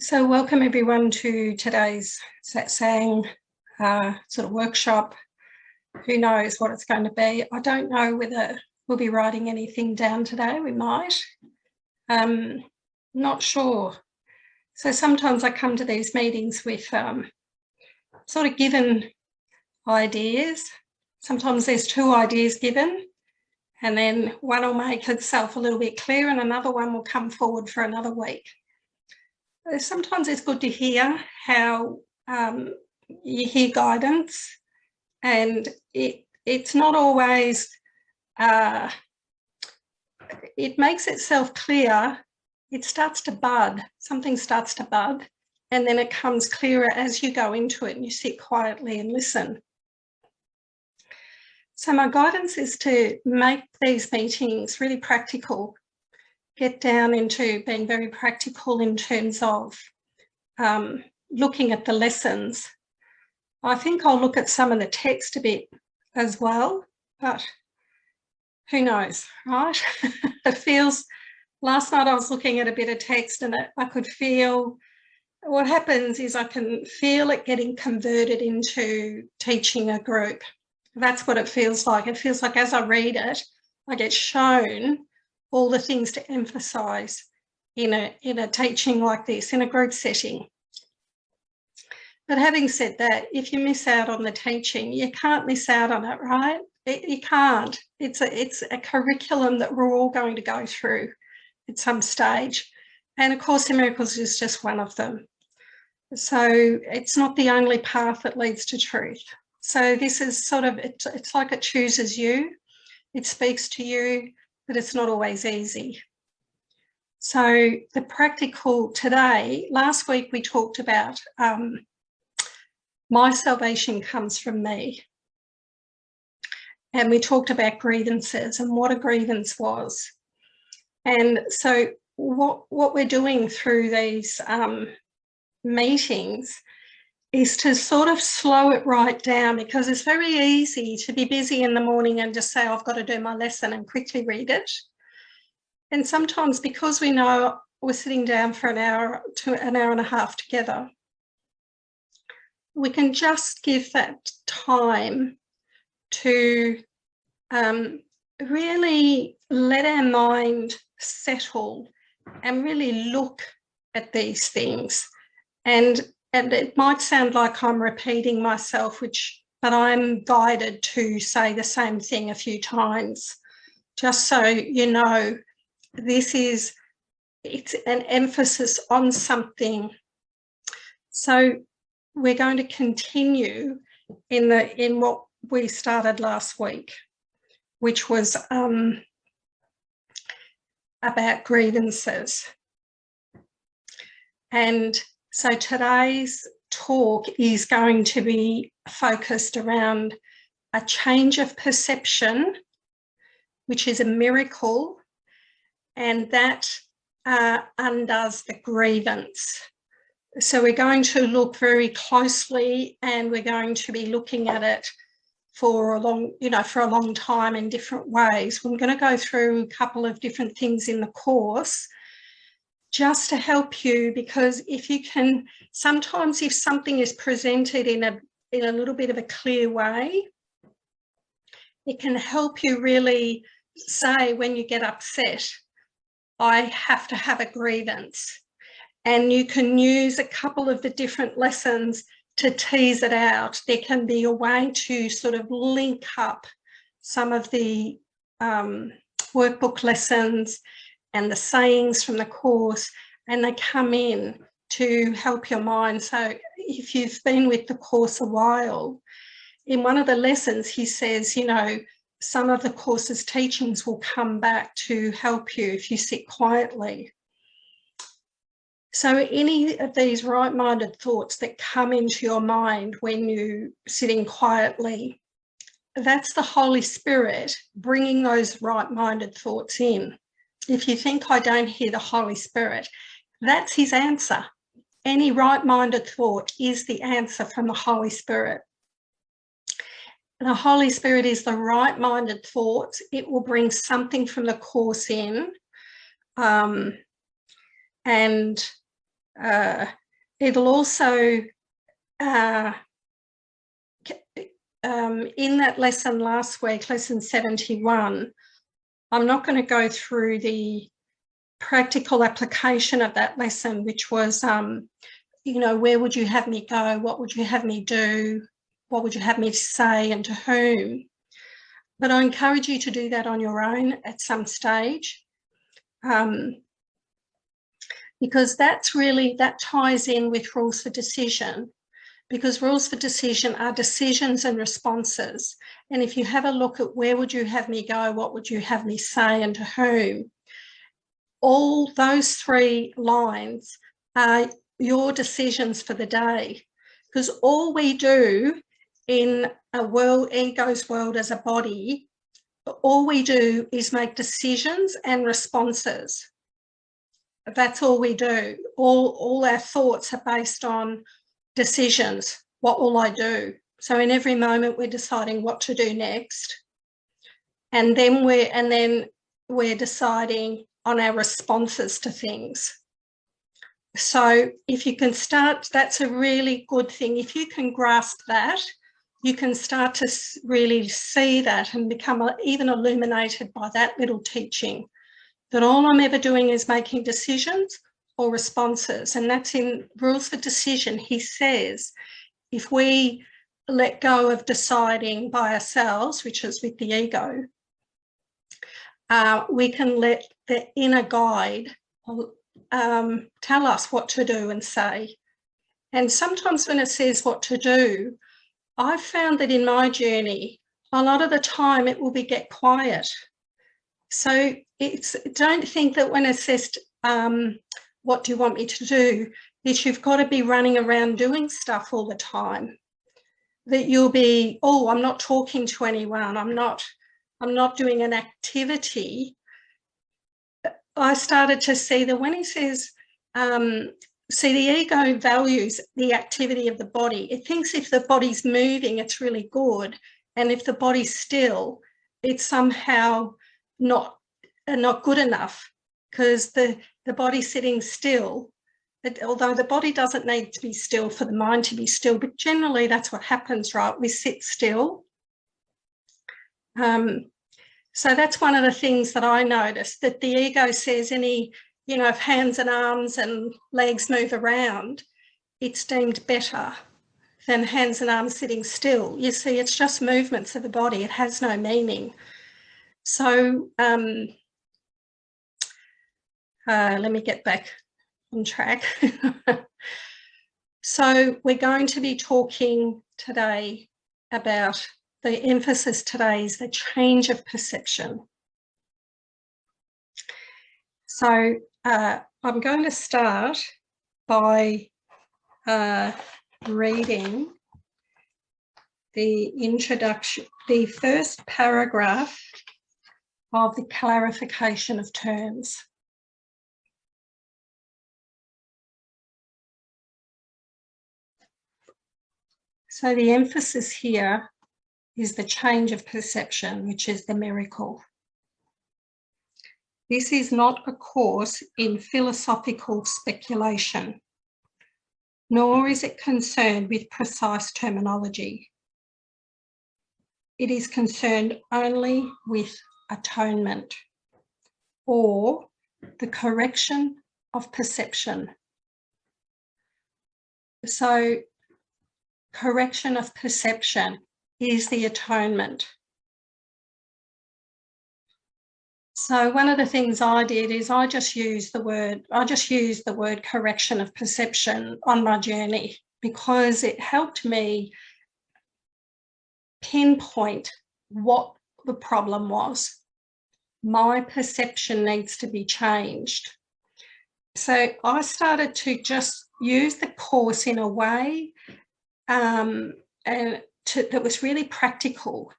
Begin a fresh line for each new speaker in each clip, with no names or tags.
So welcome everyone to today's saying sort of workshop. Who knows what it's going to be? I don't know whether we'll be writing anything down today. We might. Not sure. So sometimes I come to these meetings with sort of given ideas. Sometimes there's two ideas given, and then one will make itself a little bit clear and another one will come forward for another week. Sometimes it's good to hear how you hear guidance, and it's not always, it makes itself clear. It starts to bud, something starts to bud, and then it comes clearer as you go into it and you sit quietly and listen. So my guidance is to make these meetings really practical. Get down into being very practical in terms of looking at the lessons. I think I'll look at some of the text a bit as well, but who knows, right? It feels, last night I was looking at a bit of text and I could feel, what happens is I can feel it getting converted into teaching a group. That's what it feels like. It feels like as I read it, I get shown all the things to emphasise in a teaching like this, in a group setting. But having said that, if you miss out on the teaching, you can't miss out on it, right? You can't. It's a curriculum that we're all going to go through at some stage. And A Course in Miracles is just one of them. So it's not the only path that leads to truth. So this is sort of, it's like it chooses you, it speaks to you, but it's not always easy. So the practical today, last week we talked about my salvation comes from me. And we talked about grievances and what a grievance was. And so what we're doing through these meetings is to sort of slow it right down, because it's very easy to be busy in the morning and just say, I've got to do my lesson and quickly read it. And sometimes because we know we're sitting down for an hour to an hour and a half together, we can just give that time to really let our mind settle and really look at these things. And it might sound like I'm repeating myself, but I'm guided to say the same thing a few times, just so you know, it's an emphasis on something. So we're going to continue in what we started last week, which was about grievances. And so today's talk is going to be focused around a change of perception, which is a miracle, and that undoes the grievance. So we're going to look very closely, and we're going to be looking at it for a long time in different ways. We're going to go through a couple of different things in the course just to help you, because sometimes if something is presented in a little bit of a clear way, it can help you really say, when you get upset, I have to have a grievance. And you can use a couple of the different lessons to tease it out. There can be a way to sort of link up some of the workbook lessons and the sayings from the course, and they come in to help your mind. So if you've been with the course a while, in one of the lessons he says, some of the course's teachings will come back to help you if you sit quietly. So any of these right-minded thoughts that come into your mind when you're sitting quietly, that's the Holy Spirit bringing those right-minded thoughts in. If you think, I don't hear the Holy Spirit, that's his answer. Any right-minded thought is the answer from the Holy Spirit. The Holy Spirit is the right-minded thoughts. It will bring something from the course in, and it'll also, in that lesson last week, lesson 71, I'm not going to go through the practical application of that lesson, which was, you know, where would you have me go? What would you have me do? What would you have me to say and to whom? But I encourage you to do that on your own at some stage, because that's really, that ties in with rules for decision, because rules for decision are decisions and responses. And if you have a look at where would you have me go, what would you have me say and to whom, all those three lines are your decisions for the day, because all we do in a world, ego's world as a body, all we do is make decisions and responses. That's all we do. All our thoughts are based on decisions. What will I do? So in every moment we're deciding what to do next, and then we're deciding on our responses to things. So if you can start, that's a really good thing. If you can grasp that, you can start to really see that and become even illuminated by that little teaching, that all I'm ever doing is making decisions or responses. And that's in Rules for Decision. He says, if we let go of deciding by ourselves, which is with the ego, we can let the inner guide tell us what to do and say. And sometimes when it says what to do, I've found that in my journey, a lot of the time it will be get quiet. So don't think that when it says, what do you want me to do, that you've got to be running around doing stuff all the time. That you'll be, oh, I'm not talking to anyone, I'm not doing an activity. I started to see that when he says, see, the ego values the activity of the body. It thinks if the body's moving, it's really good. And if the body's still, it's somehow not good enough, because the body sitting still, although the body doesn't need to be still for the mind to be still, but generally that's what happens, right? We sit still. So that's one of the things that I noticed, that the ego says if hands and arms and legs move around, it's deemed better than hands and arms sitting still. You see, it's just movements of the body. It has no meaning. So let me get back on track. So we're going to be talking today about, the emphasis today is the change of perception. So I'm going to start by reading the introduction, the first paragraph of the clarification of terms. So the emphasis here is the change of perception, which is the miracle. This is not a course in philosophical speculation, nor is it concerned with precise terminology. It is concerned only with atonement, or the correction of perception. So, correction of perception is the atonement. So one of the things I did is I just used the word correction of perception on my journey, because it helped me pinpoint what the problem was. My perception needs to be changed. So I started to just use the course in a way that was really practical,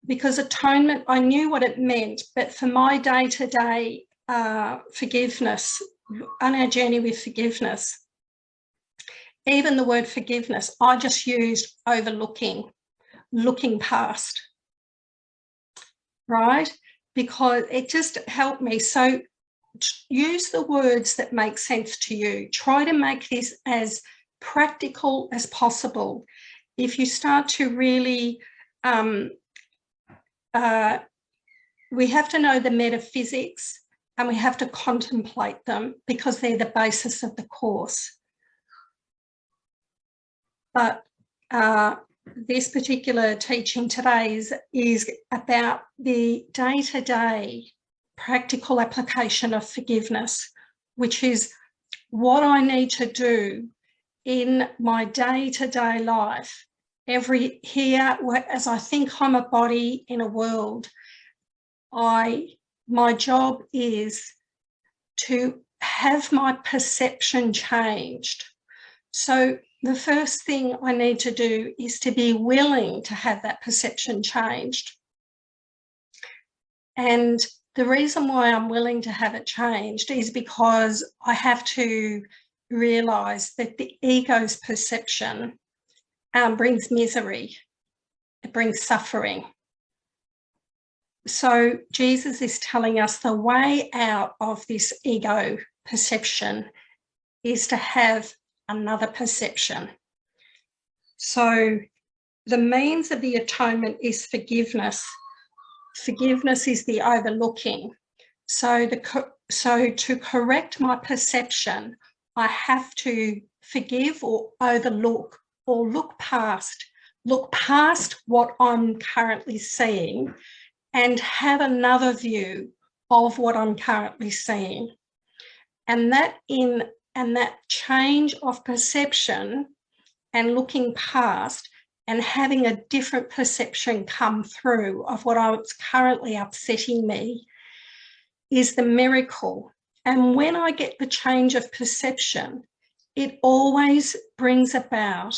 because atonement, I knew what it meant, but for my day-to-day forgiveness, on our journey with forgiveness, even the word forgiveness, I just used overlooking, looking past, right? Because it just helped me. So use the words that make sense to you. Try to make this as practical as possible. If you start to really, we have to know the metaphysics and we have to contemplate them because they're the basis of the course. But this particular teaching today is about the day-to-day practical application of forgiveness, which is what I need to do in my day-to-day life. As I think I'm a body in a world, my job is to have my perception changed. So the first thing I need to do is to be willing to have that perception changed. And the reason why I'm willing to have it changed is because I have to realise that the ego's perception brings misery, it brings suffering. So Jesus is telling us the way out of this ego perception is to have another perception. So the means of the atonement is forgiveness. Forgiveness is the overlooking. So to correct my perception, I have to forgive or overlook or look past what I'm currently seeing and have another view of what I'm currently seeing. And that change of perception and looking past and having a different perception come through of what's currently upsetting me is the miracle. And when I get the change of perception, it always brings about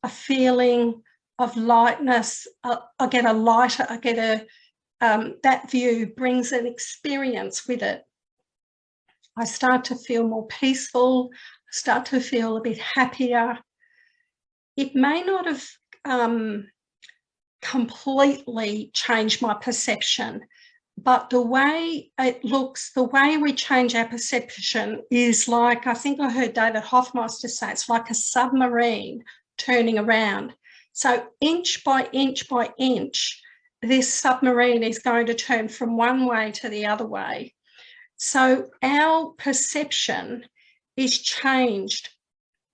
a feeling of lightness. I get a lighter, that view brings an experience with it. I start to feel more peaceful, I start to feel a bit happier. It may not have completely changed my perception, but the way it looks, the way we change our perception is like, I think I heard David Hoffmeister say, it's like a submarine turning around. So inch by inch by inch, this submarine is going to turn from one way to the other way. So our perception is changed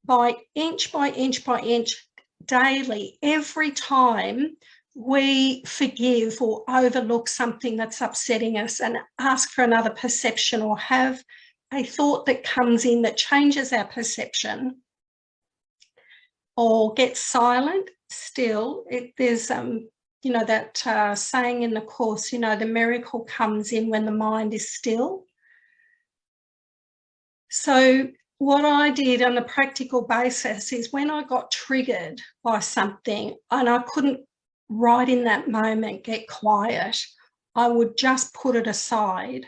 by inch by inch by inch daily. Every time we forgive or overlook something that's upsetting us and ask for another perception or have a thought that comes in that changes our perception or gets silent, still, there's that saying in the course, the miracle comes in when the mind is still. So what I did on a practical basis is when I got triggered by something and I couldn't right in that moment get quiet, I would just put it aside.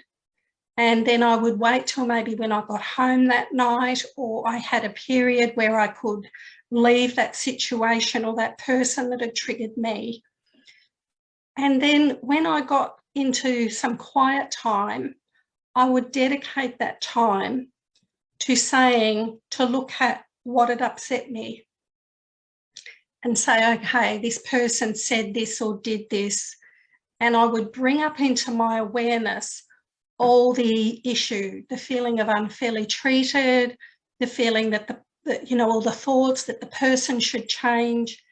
And then I would wait till maybe when I got home that night, or I had a period where I could leave that situation or that person that had triggered me. And then when I got into some quiet time, I would dedicate that time to look at what had upset me and say, okay, this person said this or did this. And I would bring up into my awareness all the issue, the feeling of unfairly treated, the feeling that all the thoughts that the person should change.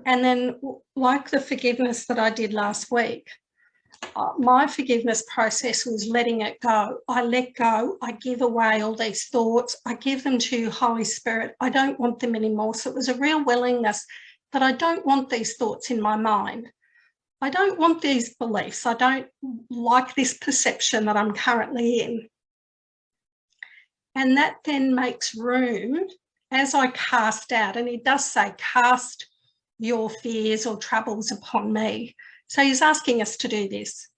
And then like the forgiveness that I did last week, my forgiveness process was letting it go. I let go, I give away all these thoughts, I give them to Holy Spirit. I don't want them anymore. So it was a real willingness that I don't want these thoughts in my mind. I don't want these beliefs. I don't like this perception that I'm currently in. And that then makes room as I cast out, and he does say, cast your fears or troubles upon me. So he's asking us to do this.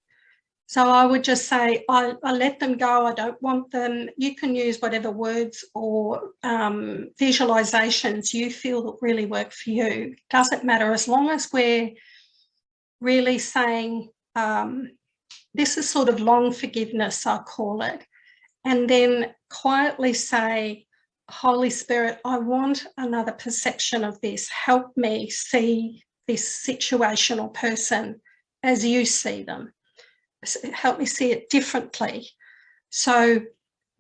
So I would just say, I let them go. I don't want them. You can use whatever words or visualizations you feel that really work for you. Doesn't matter, as long as we're really saying, this is sort of long forgiveness, I call it. and then quietly say, Holy Spirit, I want another perception of this. Help me see this situation or person as you see them. Help me see it differently. So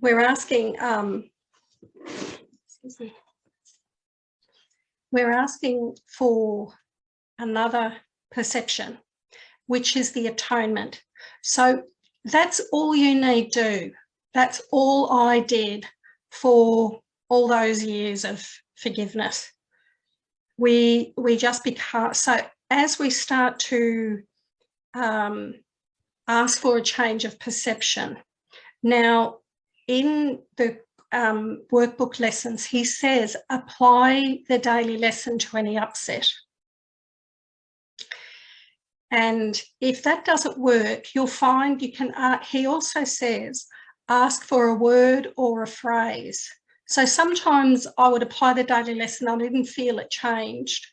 we're asking, we're asking for another perception, which is the atonement. So that's all you need to do. That's all I did for all those years of forgiveness. We just become, so as we start to ask for a change of perception. Now, in the workbook lessons, he says, apply the daily lesson to any upset. And if that doesn't work, you'll find you can, he also says, ask for a word or a phrase. So sometimes I would apply the daily lesson, I didn't feel it changed,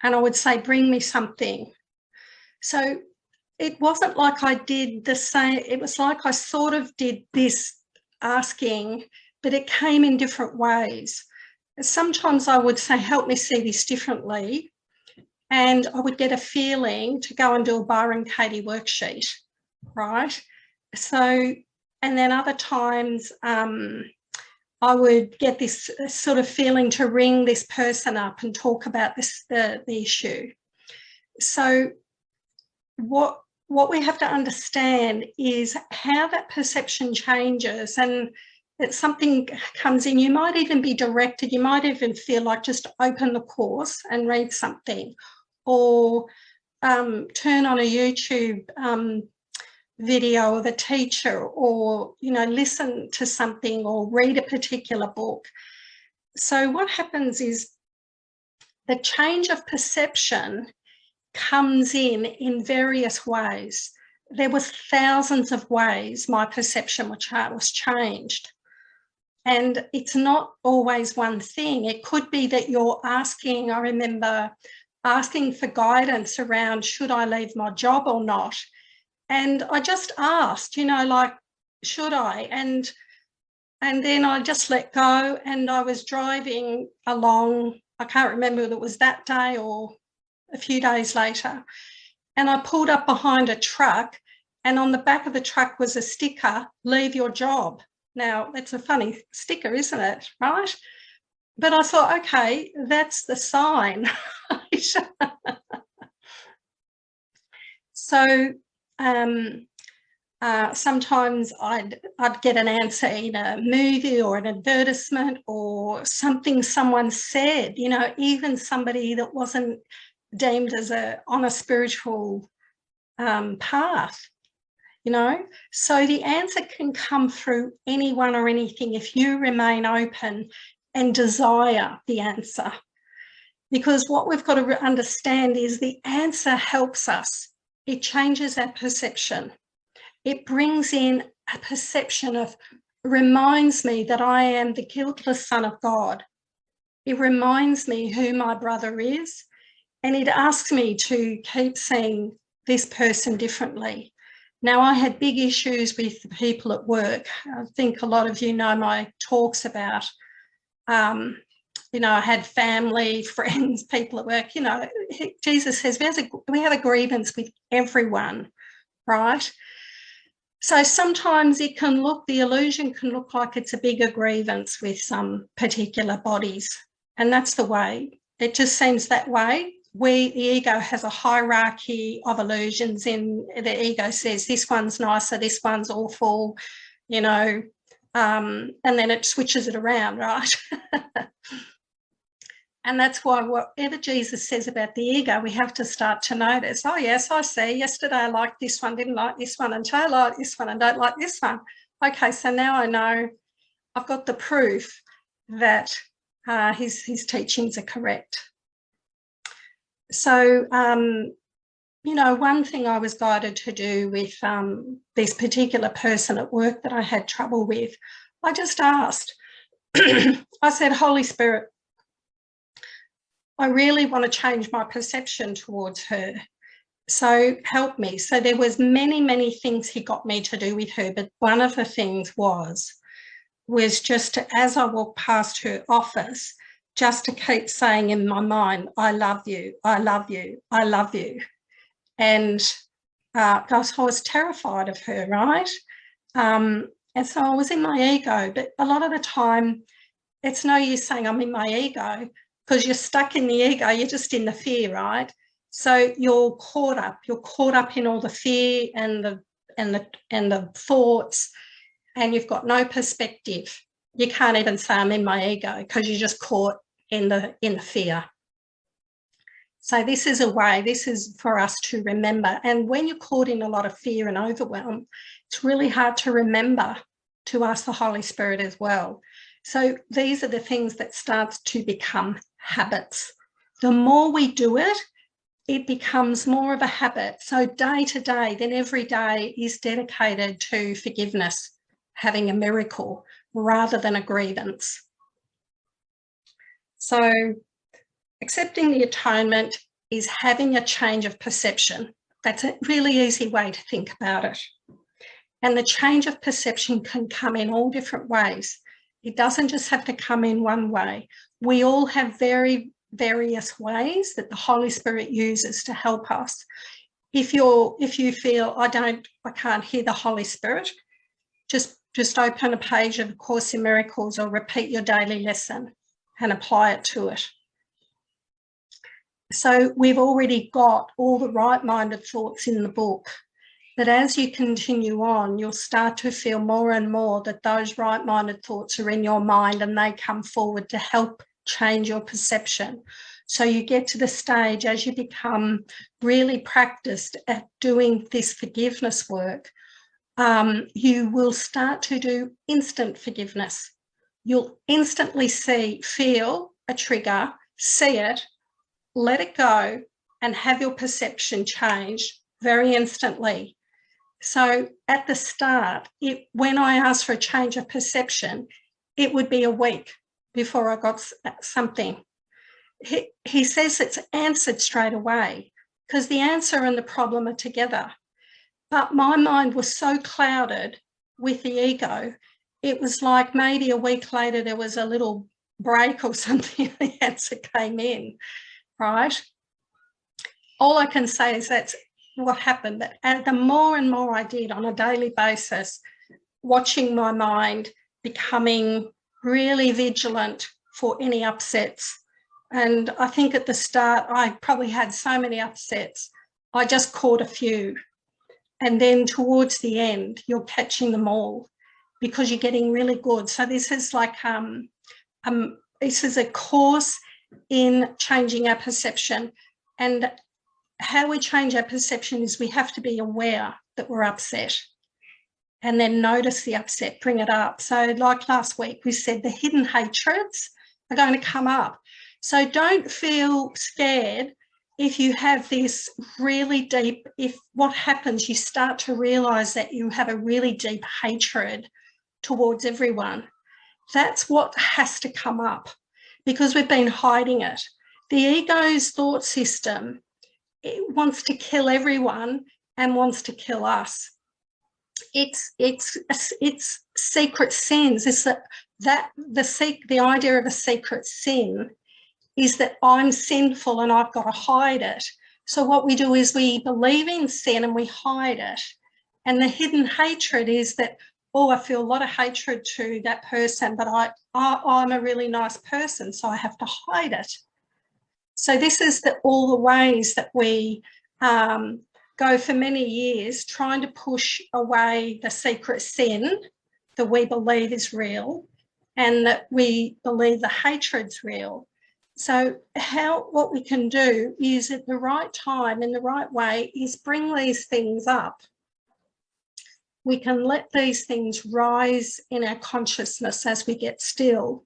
and I would say, bring me something. So it wasn't like I did the same, it was like I sort of did this asking, but it came in different ways. Sometimes I would say, help me see this differently, and I would get a feeling to go and do a Byron Cate worksheet, right? So, and then other times I would get this sort of feeling to ring this person up and talk about this, the issue. So what we have to understand is how that perception changes, and that something comes in. You might even be directed, you might even feel like just open the course and read something, or turn on a YouTube video of a teacher, or, you know, listen to something or read a particular book. So what happens is the change of perception comes in various ways. There was thousands of ways my perception was changed. And it's not always one thing. It could be that you're asking, I remember asking for guidance around, should I leave my job or not? And I just asked, you know, like, should I? And then I just let go, and I was driving along, I can't remember if it was that day or a few days later, and I pulled up behind a truck, and on the back of the truck was a sticker, leave your job. Now, that's a funny sticker, isn't it, right? But I thought, okay, that's the sign. So sometimes I'd get an answer in a movie or an advertisement or something someone said, you know, even somebody that wasn't deemed as on a spiritual path, you know. So the answer can come through anyone or anything if you remain open and desire the answer. Because what we've got to understand is the answer helps us. It changes our perception. It brings in a perception of, reminds me that I am the guiltless Son of God. It reminds me who my brother is, and it asks me to keep seeing this person differently. Now, I had big issues with the people at work. I think a lot of you know my talks about, you know, I had family, friends, people at work. You know, Jesus says we have a grievance with everyone, right? So sometimes it can look, the illusion can look like it's a bigger grievance with some particular bodies, and that's the way. It just seems that way. The ego has a hierarchy of illusions, and the ego says this one's nicer, this one's awful, you know, and then it switches it around, right? And that's why whatever Jesus says about the ego, we have to start to notice, oh, yes, I see. Yesterday I liked this one, didn't like this one, and today I like this one and don't like this one. Okay, so now I know, I've got the proof that his teachings are correct. So, you know, one thing I was guided to do with this particular person at work that I had trouble with, I just asked. I said, Holy Spirit, I really want to change my perception towards her. So help me. So there was many things he got me to do with her, but one of the things was just to, as I walked past her office, just to keep saying in my mind, I love you, I love you, I love you. And I was terrified of her, right? And so I was in my ego, but a lot of the time, it's no use saying I'm in my ego because you're stuck in the ego, you're just in the fear, right? So you're caught up in all the fear and the thoughts, and you've got no perspective. You can't even say I'm in my ego because you're just caught in the fear. So this is a way, this is for us to remember. And when you're caught in a lot of fear and overwhelm, it's really hard to remember to ask the Holy Spirit as well. So these are the things that start to become habits. The more we do it, it becomes more of a habit. So day to day, then every day is dedicated to forgiveness, having a miracle rather than a grievance. So accepting the atonement is having a change of perception. That's a really easy way to think about it. And the change of perception can come in all different ways. It doesn't just have to come in one way. We all have various ways that the Holy Spirit uses to help us. If you feel I can't hear the Holy Spirit, just open a page of A Course in Miracles or repeat your daily lesson and apply it to it. So we've already got all the right-minded thoughts in the book, but as you continue on, you'll start to feel more and more that those right-minded thoughts are in your mind and they come forward to help change your perception. So you get to the stage as you become really practiced at doing this forgiveness work, you will start to do instant forgiveness. You'll instantly feel a trigger, see it, let it go, and have your perception change very instantly. So at the start, when I asked for a change of perception, it would be a week before I got something. He says it's answered straight away because the answer and the problem are together. But my mind was so clouded with the ego, it was like maybe a week later there was a little break or something and the answer came in, right? All I can say is that's what happened. And the more and more I did on a daily basis, watching my mind, becoming really vigilant for any upsets. And I think at the start, I probably had so many upsets. I just caught a few. And then towards the end, you're catching them all because you're getting really good. So this is like, this is a course in changing our perception. And how we change our perception is we have to be aware that we're upset and then notice the upset, bring it up. So like last week, we said the hidden hatreds are going to come up. So don't feel scared if you have this really deep, if what happens, you start to realise that you have a really deep hatred towards everyone. That's what has to come up because we've been hiding it. The ego's thought system, it wants to kill everyone and wants to kill us. It's secret sins. It's the idea of a secret sin is that I'm sinful and I've got to hide it. So what we do is we believe in sin and we hide it. And the hidden hatred is that, oh, I feel a lot of hatred to that person, but I'm a really nice person, so I have to hide it. So this is all the ways that we go for many years trying to push away the secret sin that we believe is real and that we believe the hatred's real. So what we can do is at the right time, in the right way, is bring these things up. We can let these things rise in our consciousness as we get still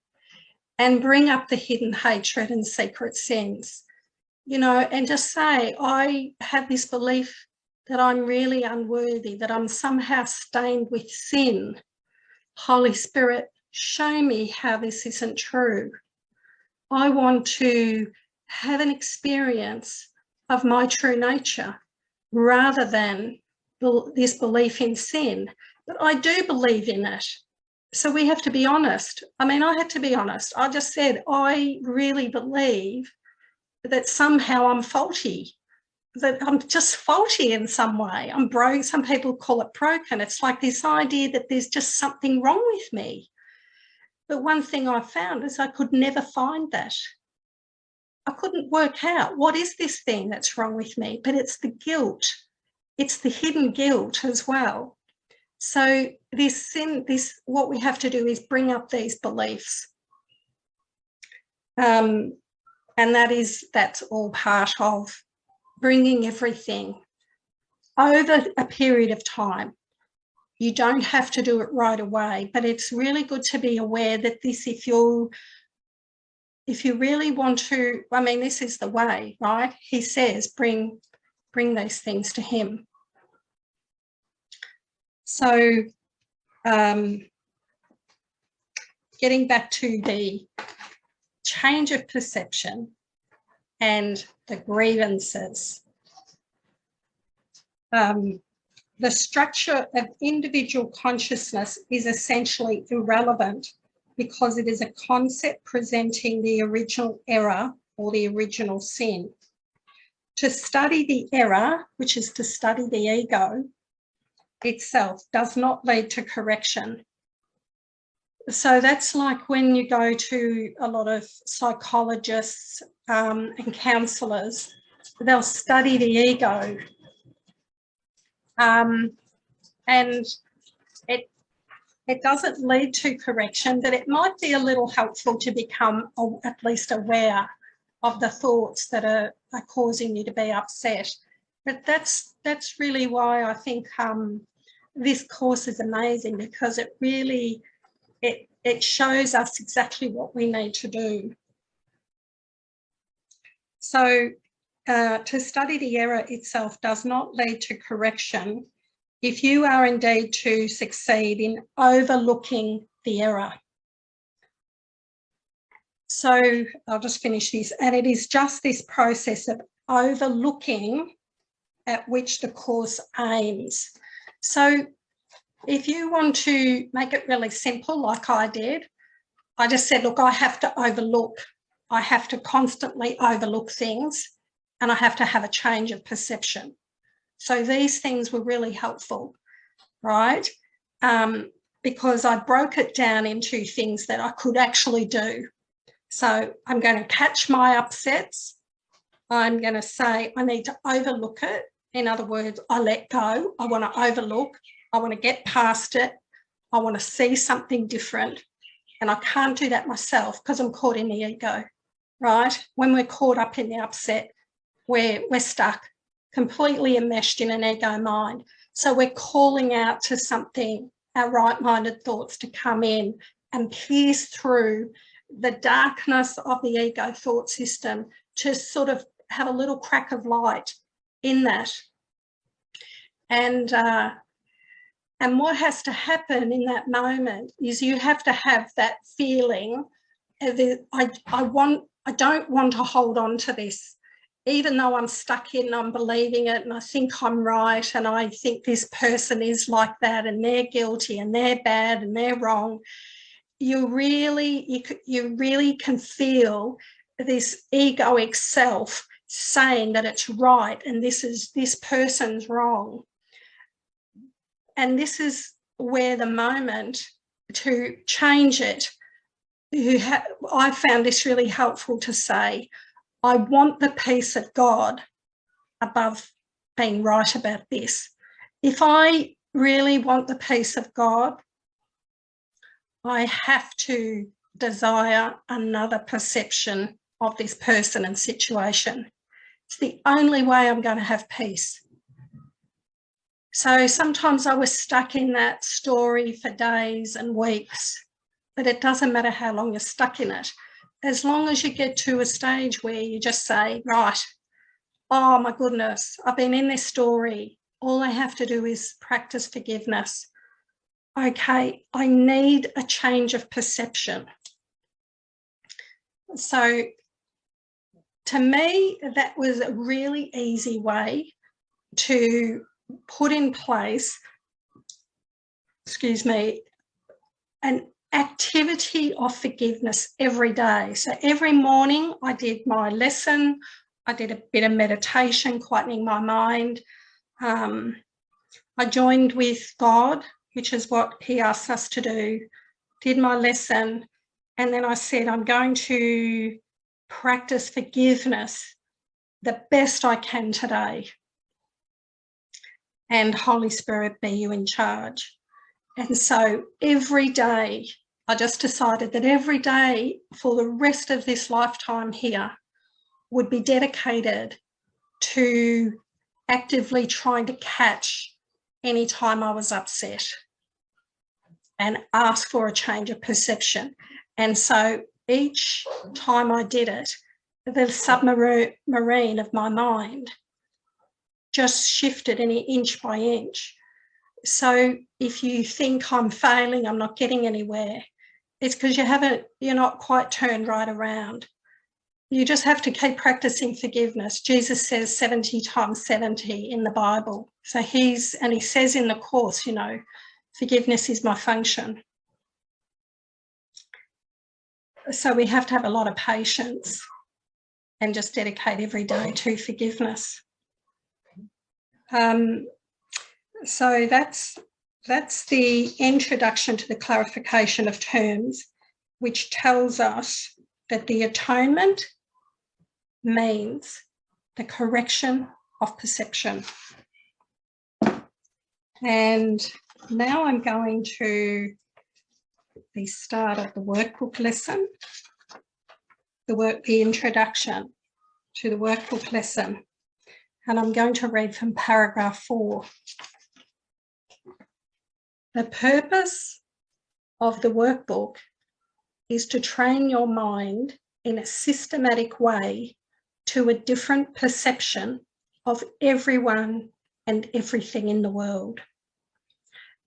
and bring up the hidden hatred and secret sins, and just say, I have this belief that I'm really unworthy, that I'm somehow stained with sin. Holy Spirit, show me how this isn't true. I want to have an experience of my true nature. rather than this belief in sin. But I do believe in it. So we have to be honest. I mean, I had to be honest. I just said, I really believe that somehow I'm faulty, that I'm just faulty in some way. I'm broke. Some people call it broken. It's like this idea that there's just something wrong with me. But one thing I found is I could never find that. I couldn't work out what is this thing that's wrong with me, but it's the guilt. It's the hidden guilt as well. So this sin, what we have to do is bring up these beliefs. And that's all part of bringing everything over a period of time. You don't have to do it right away, but it's really good to be aware that this, if you really want to, I mean, this is the way, right? He says, bring these things to him. So getting back to the change of perception and the grievances. The structure of individual consciousness is essentially irrelevant because it is a concept presenting the original error or the original sin. To study the error, which is to study the ego itself, does not lead to correction. So that's like when you go to a lot of psychologists and counsellors, they'll study the ego. And it doesn't lead to correction, but it might be a little helpful to become at least aware of the thoughts that are causing you to be upset. But that's really why I think this course is amazing, because it really, it shows us exactly what we need to do. So to study the error itself does not lead to correction if you are indeed to succeed in overlooking the error. So I'll just finish this. And it is just this process of overlooking at which the course aims. So if you want to make it really simple, like I did, I just said, look, I have to overlook. I have to constantly overlook things, and I have to have a change of perception. So these things were really helpful, right? Because I broke it down into things that I could actually do. So I'm going to catch my upsets. I'm going to say I need to overlook it. In other words, I let go. I want to overlook. I want to get past it. I want to see something different. And I can't do that myself because I'm caught in the ego, right? When we're caught up in the upset, we're stuck, completely enmeshed in an ego mind. So we're calling out to something, our right-minded thoughts, to come in and pierce through the darkness of the ego thought system to sort of have a little crack of light in that. And what has to happen in that moment is you have to have that feeling of I don't want to hold on to this. Even though I'm stuck in, I'm believing it and I think I'm right and I think this person is like that and they're guilty and they're bad and they're wrong, you really can feel this egoic self saying that it's right and this person's wrong. And this is where the moment to change it, I found this really helpful to say, I want the peace of God above being right about this. If I really want the peace of God, I have to desire another perception of this person and situation. It's the only way I'm going to have peace. So sometimes I was stuck in that story for days and weeks, but it doesn't matter how long you're stuck in it. As long as you get to a stage where you just say, right, oh my goodness, I've been in this story. All I have to do is practice forgiveness. Okay, I need a change of perception. So to me, that was a really easy way to put in place, an activity of forgiveness every day. So every morning I did my lesson, I did a bit of meditation, quietening my mind. I joined with God, which is what he asked us to do, did my lesson, and then I said, I'm going to practice forgiveness the best I can today. And Holy Spirit, be you in charge. And so every day, I just decided that every day for the rest of this lifetime here would be dedicated to actively trying to catch any time I was upset and ask for a change of perception. And so each time I did it, the submarine of my mind just shifted inch by inch. So if you think I'm failing, I'm not getting anywhere, it's because you're not quite turned right around. You just have to keep practicing forgiveness. Jesus says 70 times 70 in the Bible. So he says in the course, forgiveness is my function. So we have to have a lot of patience and just dedicate every day to forgiveness. So that's the introduction to the clarification of terms, which tells us that the atonement means the correction of perception. And now I'm going to the start of the workbook lesson, the introduction to the workbook lesson. And I'm going to read from paragraph 4. The purpose of the workbook is to train your mind in a systematic way to a different perception of everyone and everything in the world.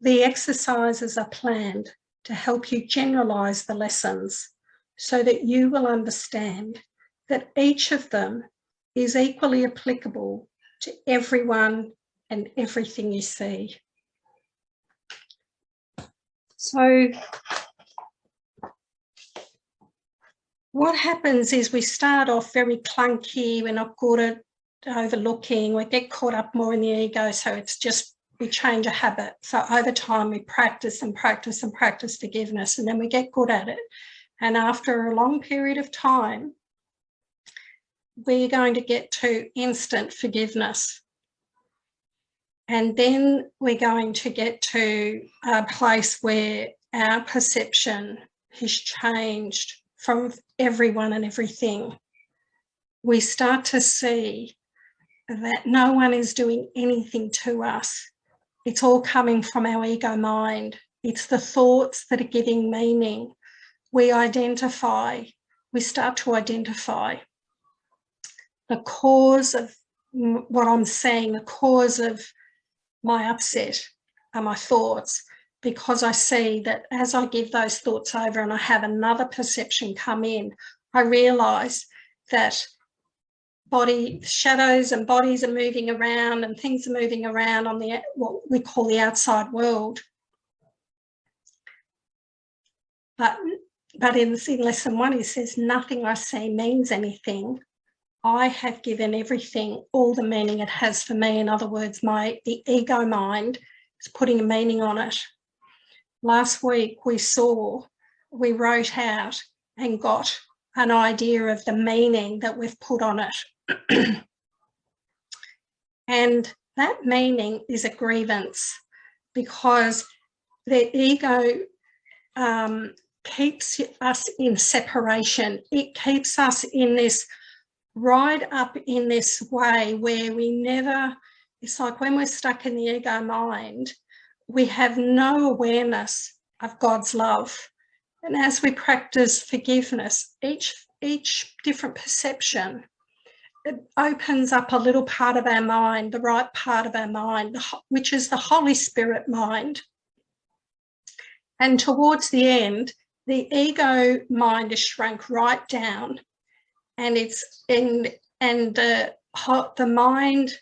The exercises are planned to help you generalise the lessons so that you will understand that each of them is equally applicable to everyone and everything you see. So what happens is we start off very clunky, we're not good at overlooking, we get caught up more in the ego, so it's just we change a habit. So over time we practice and practice and practice forgiveness, and then we get good at it. And after a long period of time, we're going to get to instant forgiveness. And then we're going to get to a place where our perception has changed from everyone and everything. We start to see that no one is doing anything to us. It's all coming from our ego mind. It's the thoughts that are giving meaning. We start to identify the cause of what I'm saying, the cause of my upset are my thoughts, because I see that as I give those thoughts over and I have another perception come in, I realise that shadows and bodies are moving around and things are moving around on what we call the outside world. But in lesson 1, he says, nothing I see means anything. I have given everything all the meaning it has for me. In other words, the ego mind is putting a meaning on it. Last week we wrote out and got an idea of the meaning that we've put on it. And that meaning is a grievance, because the ego keeps us in separation. It keeps us in this right up in this way where it's like when we're stuck in the ego mind, we have no awareness of God's love. And as we practice forgiveness, each different perception, it opens up a little part of our mind, the right part of our mind, which is the Holy Spirit mind. And towards the end, the ego mind is shrunk right down. And the mind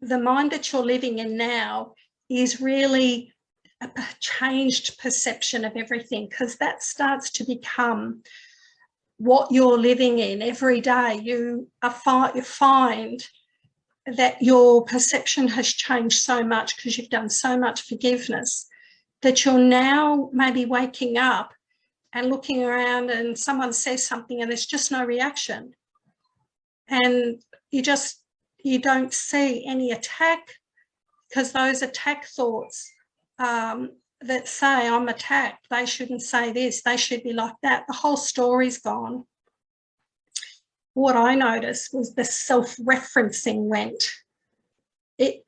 the mind that you're living in now is really a changed perception of everything, because that starts to become what you're living in every day. You find that your perception has changed so much because you've done so much forgiveness, that you're now maybe waking up and looking around and someone says something and there's just no reaction. And you don't see any attack, because those attack thoughts that say I'm attacked, they shouldn't say this, they should be like that, the whole story's gone. What I noticed was the self-referencing went.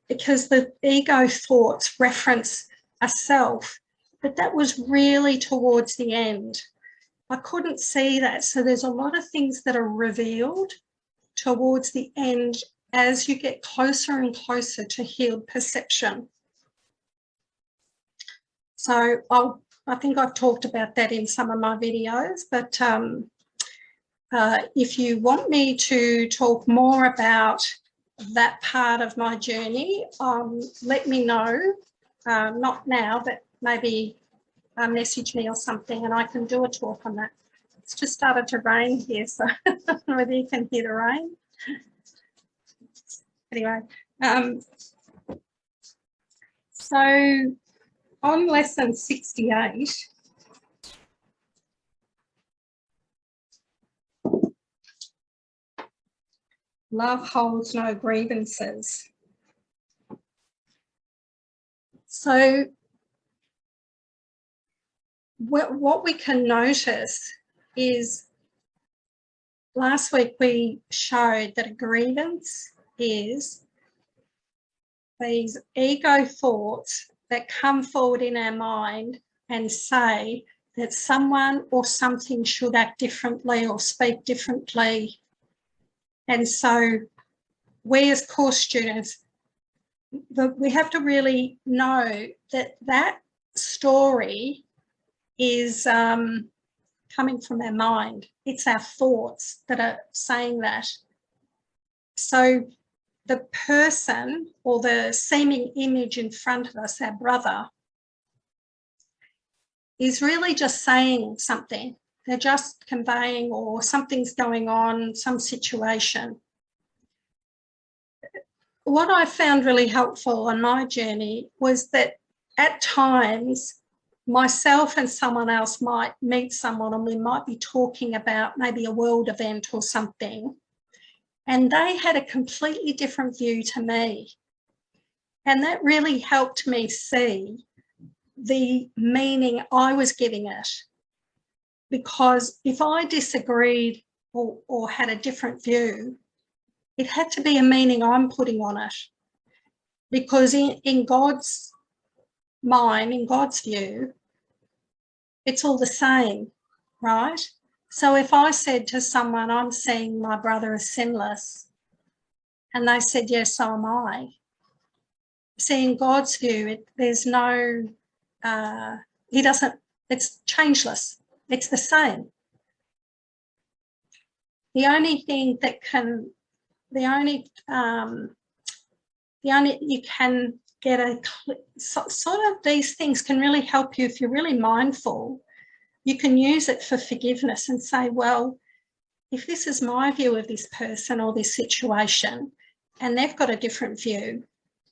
Because the ego thoughts reference a self, but that was really towards the end. I couldn't see that. So there's a lot of things that are revealed towards the end as you get closer and closer to healed perception. So I think I've talked about that in some of my videos, but if you want me to talk more about that part of my journey, let me know. Not now, but maybe message me or something and I can do a talk on that. It's just started to rain here, so I don't know whether you can hear the rain. Anyway, so on lesson 68, love holds no grievances. So what we can notice is, last week we showed that a grievance is these ego thoughts that come forward in our mind and say that someone or something should act differently or speak differently. And so we as course students, we have to really know that that story is coming from our mind. It's our thoughts that are saying that. So the person or the seeming image in front of us, our brother, is really just saying something. They're just conveying, or something's going on, some situation. What I found really helpful on my journey was that at times myself and someone else might meet someone and we might be talking about maybe a world event or something, and they had a completely different view to me. And that really helped me see the meaning I was giving it. Because if I disagreed or had a different view, it had to be a meaning I'm putting on it. Because in God's mind, in God's view, it's all the same, right? So if I said to someone, I'm seeing my brother as sinless, and they said, yes, so am I. See, in God's view, there's no, he doesn't, it's changeless. It's the same. The only thing that can, you can get a, sort of these things can really help you if you're really mindful. You can use it for forgiveness and say, well, if this is my view of this person or this situation and they've got a different view,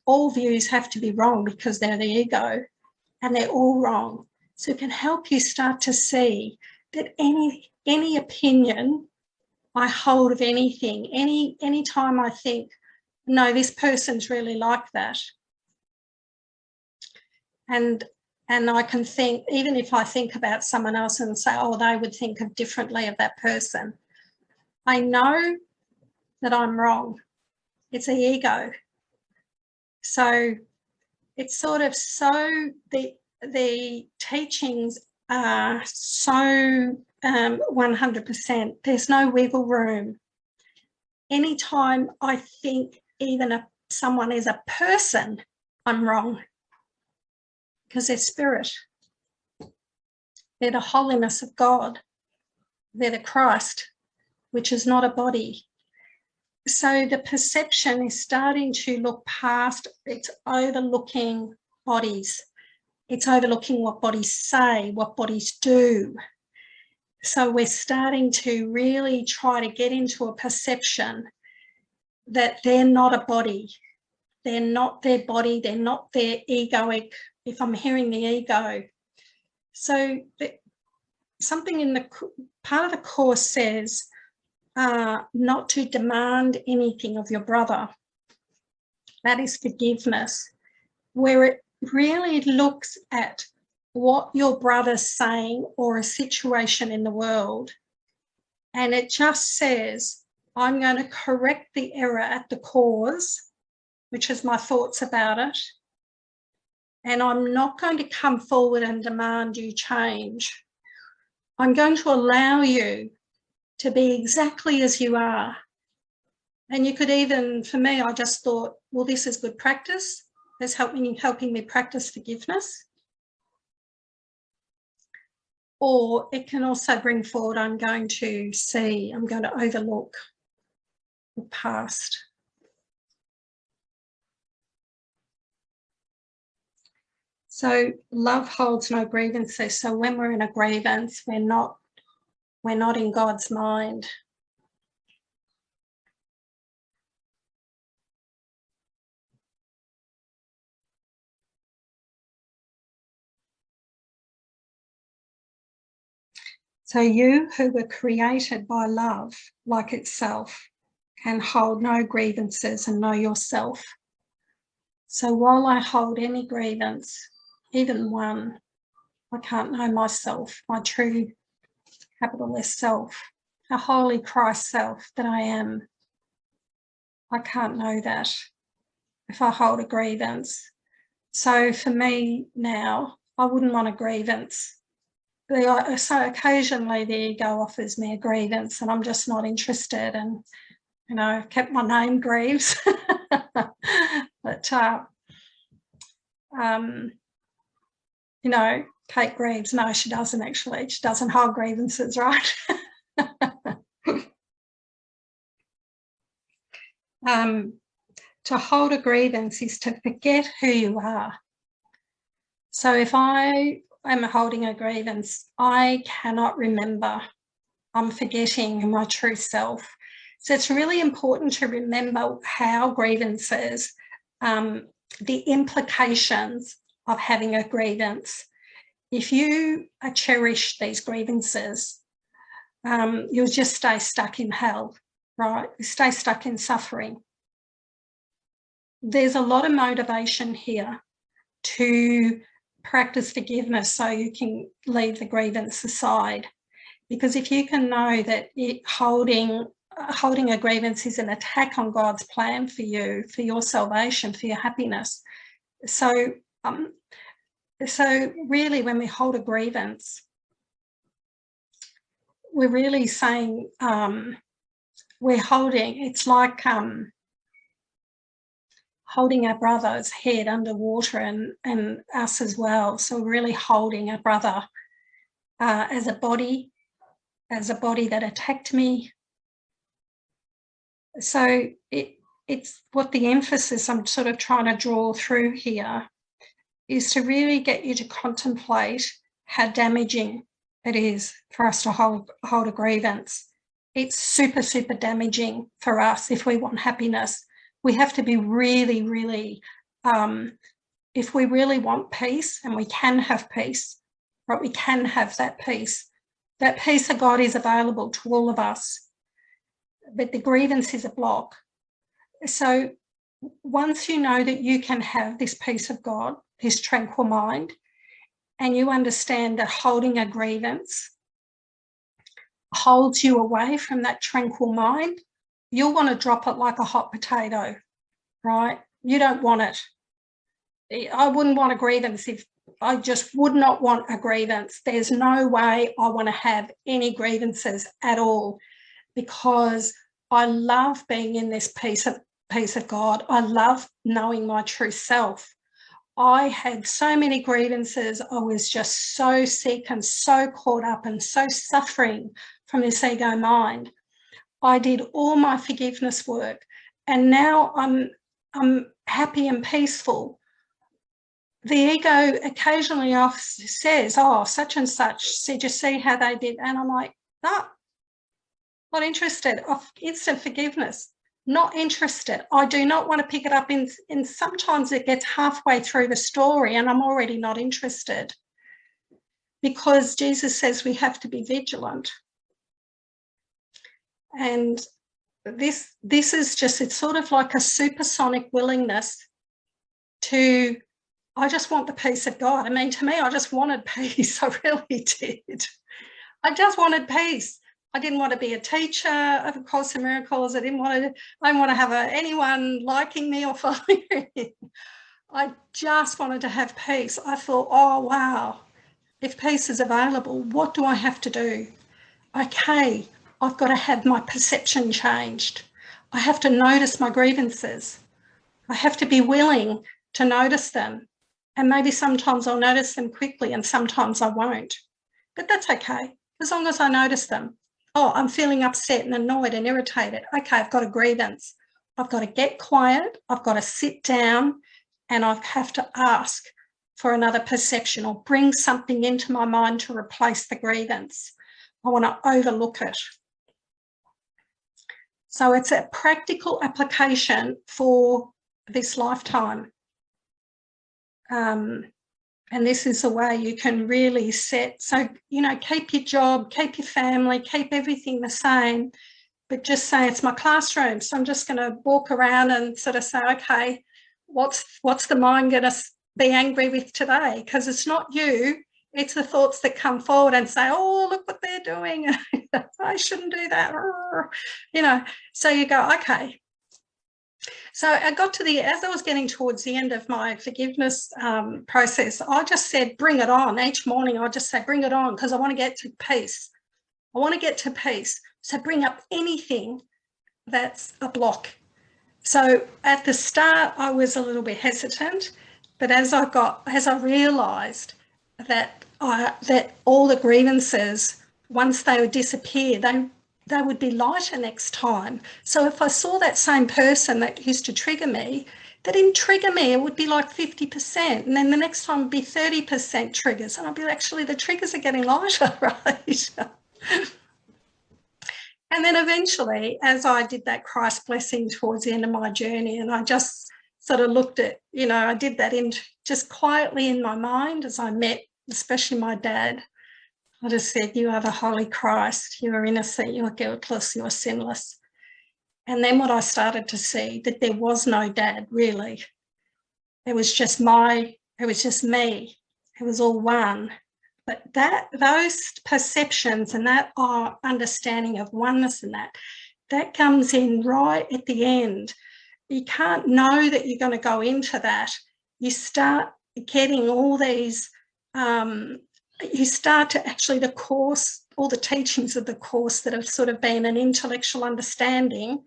all views have to be wrong because they're the ego and they're all wrong. So it can help you start to see that any opinion I hold of anything, any time I think, no, this person's really like that. And I can think, even if I think about someone else and say, oh, they would think of differently of that person, I know that I'm wrong. It's the ego. So it's sort of so, the teachings are so 100%. There's no wiggle room. Anytime I think even someone is a person, I'm wrong. Because they're spirit. They're the holiness of God. They're the Christ, which is not a body. So the perception is starting to look past, it's overlooking bodies. It's overlooking what bodies say, what bodies do. So we're starting to really try to get into a perception that they're not a body. They're not their body. They're not their egoic, if I'm hearing the ego. So something in the part of the course says not to demand anything of your brother. That is forgiveness, where it really looks at what your brother's saying or a situation in the world, and it just says, I'm going to correct the error at the cause, which is my thoughts about it, and I'm not going to come forward and demand you change. I'm going to allow you to be exactly as you are. And you could even, for me, I just thought, well, this is good practice. It's helping me practice forgiveness. Or it can also bring forward, I'm going to overlook the past. So love holds no grievances. So when we're in a grievance, we're not in God's mind. So you who were created by love like itself can hold no grievances and know yourself. So while I hold any grievance, even one, I can't know myself, my true capital S self, a holy Christ self that I am. I can't know that if I hold a grievance. So for me now, I wouldn't want a grievance. So occasionally the ego offers me a grievance and I'm just not interested, and, you know, I've kept my name Grieves. But, you know, Cate Grieves, no, she doesn't actually. She doesn't hold grievances, right? To hold a grievance is to forget who you are. So if I am holding a grievance, I cannot remember. I'm forgetting my true self. So it's really important to remember how grievances, the implications of having a grievance. If you cherish these grievances, you'll just stay stuck in hell, right? You stay stuck in suffering. There's a lot of motivation here to practice forgiveness so you can leave the grievance aside. Because if you can know that holding a grievance is an attack on God's plan for you, for your salvation, for your happiness. So really when we hold a grievance, we're really saying we're holding, it's like holding our brother's head underwater and us as well. So we're really holding our brother as a body that attacked me. So it's what the emphasis I'm sort of trying to draw through here is to really get you to contemplate how damaging it is for us to hold a grievance. It's super, super damaging for us if we want happiness. We have to be really, really, if we really want peace, and we can have peace, right? We can have that peace. That peace of God is available to all of us, but the grievance is a block. So once you know that you can have this peace of God, this tranquil mind, and you understand that holding a grievance holds you away from that tranquil mind, you'll want to drop it like a hot potato, right? You don't want it. I wouldn't want a grievance if I just would not want a grievance. There's no way I want to have any grievances at all, because I love being in this peace of God. I love knowing my true self. I had so many grievances. I was just so sick and so caught up and so suffering from this ego mind. I did all my forgiveness work, and now I'm happy and peaceful. The ego occasionally says, oh, such and such, did you see how they did? And I'm like, no, not interested. Instant forgiveness, not interested. I do not want to pick it up in sometimes it gets halfway through the story and I'm already not interested, because Jesus says we have to be vigilant. And this is just, it's sort of like a supersonic willingness to, I just want the peace of God. I mean, to me, I just wanted peace. I really did. I just wanted peace. I didn't want to be a teacher of A Course in Miracles. I didn't want to have anyone liking me or following me. I just wanted to have peace. I thought, oh, wow, if peace is available, what do I have to do? Okay, I've got to have my perception changed. I have to notice my grievances. I have to be willing to notice them. And maybe sometimes I'll notice them quickly and sometimes I won't. But that's okay, as long as I notice them. Oh, I'm feeling upset and annoyed and irritated. Okay, I've got a grievance. I've got to get quiet. I've got to sit down and I have to ask for another perception or bring something into my mind to replace the grievance. I want to overlook it. So it's a practical application for this lifetime. And this is the way you can really set, so, you know, keep your job, keep your family, keep everything the same, but just say it's my classroom. So I'm just going to walk around and sort of say, okay, what's the mind going to be angry with today? Because it's not you, it's the thoughts that come forward and say, oh, look what they're doing. I shouldn't do that. You know, so you go, okay. So I got to as I was getting towards the end of my forgiveness process, I just said, bring it on. Each morning I just say, bring it on, because I want to get to peace. I want to get to peace. So bring up anything that's a block. So at the start, I was a little bit hesitant, but as I realised that all the grievances, once they would disappear, they would be lighter next time. So if I saw that same person that used to trigger me, that didn't trigger me, it would be like 50%. And then the next time would be 30% triggers. And I'd be like, actually, the triggers are getting lighter, right? And then eventually, as I did that Christ blessing towards the end of my journey, and I just sort of looked at, you know, I did that just quietly in my mind as I met, especially my dad. I just said, you are the Holy Christ, you are innocent, you are guiltless, you are sinless. And then what I started to see, that there was no dad, really. It was just me, it was all one. But those perceptions and that understanding of oneness and that comes in right at the end. You can't know that you're going to go into that. You start getting all these, you start to actually the course, all the teachings of the course that have sort of been an intellectual understanding,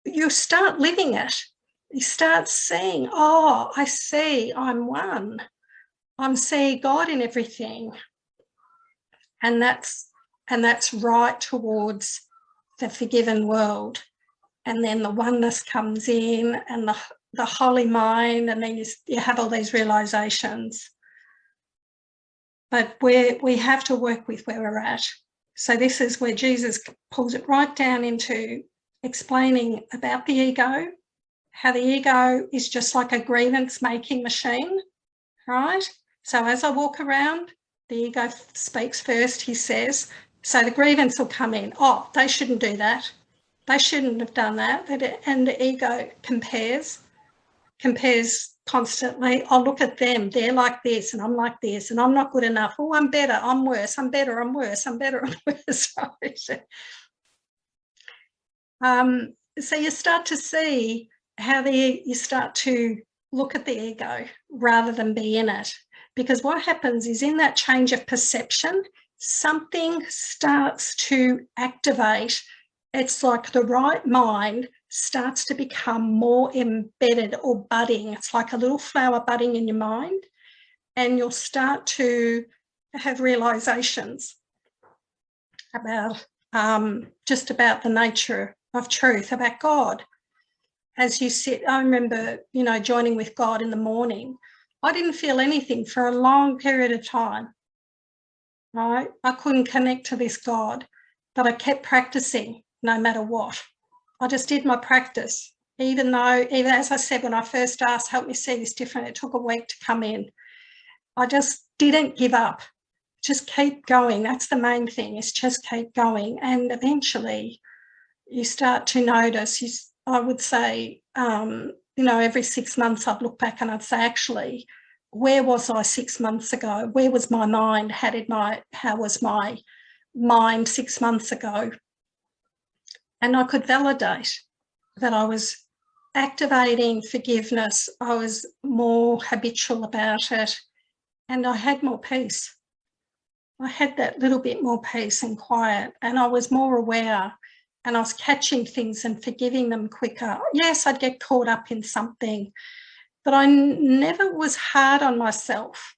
you start living it. You start seeing, oh, I see, I'm one. I'm seeing God in everything. And that's right towards the forgiven world. And then the oneness comes in and the holy mind, and then you have all these realizations. But we have to work with where we're at. So this is where Jesus pulls it right down into explaining about the ego, how the ego is just like a grievance-making machine, right? So as I walk around, the ego speaks first, he says, so the grievance will come in. Oh, they shouldn't do that. They shouldn't have done that. And the ego compares constantly. Oh, look at them. They're like this and I'm like this and I'm not good enough. Oh, I'm better. I'm worse. I'm better. I'm worse. I'm better. I'm worse. So you start to see how you start to look at the ego rather than be in it. Because what happens is in that change of perception, something starts to activate. It's like the right mind starts to become more embedded or budding. It's like a little flower budding in your mind, and you'll start to have realizations about just about the nature of truth, about God. As you sit, I remember, joining with God in the morning. I didn't feel anything for a long period of time, right? I couldn't connect to this God, but I kept practicing no matter what. I just did my practice, even as I said, when I first asked, help me see this different, it took a week to come in. I just didn't give up. Just keep going. That's the main thing, is just keep going. And eventually you start to notice, I would say, every 6 months I'd look back and I'd say, actually, where was I 6 months ago? Where was my mind? How was my mind 6 months ago? And I could validate that I was activating forgiveness. I was more habitual about it, and I had more peace. I had that little bit more peace and quiet, and I was more aware, and I was catching things and forgiving them quicker. Yes, I'd get caught up in something, but I never was hard on myself.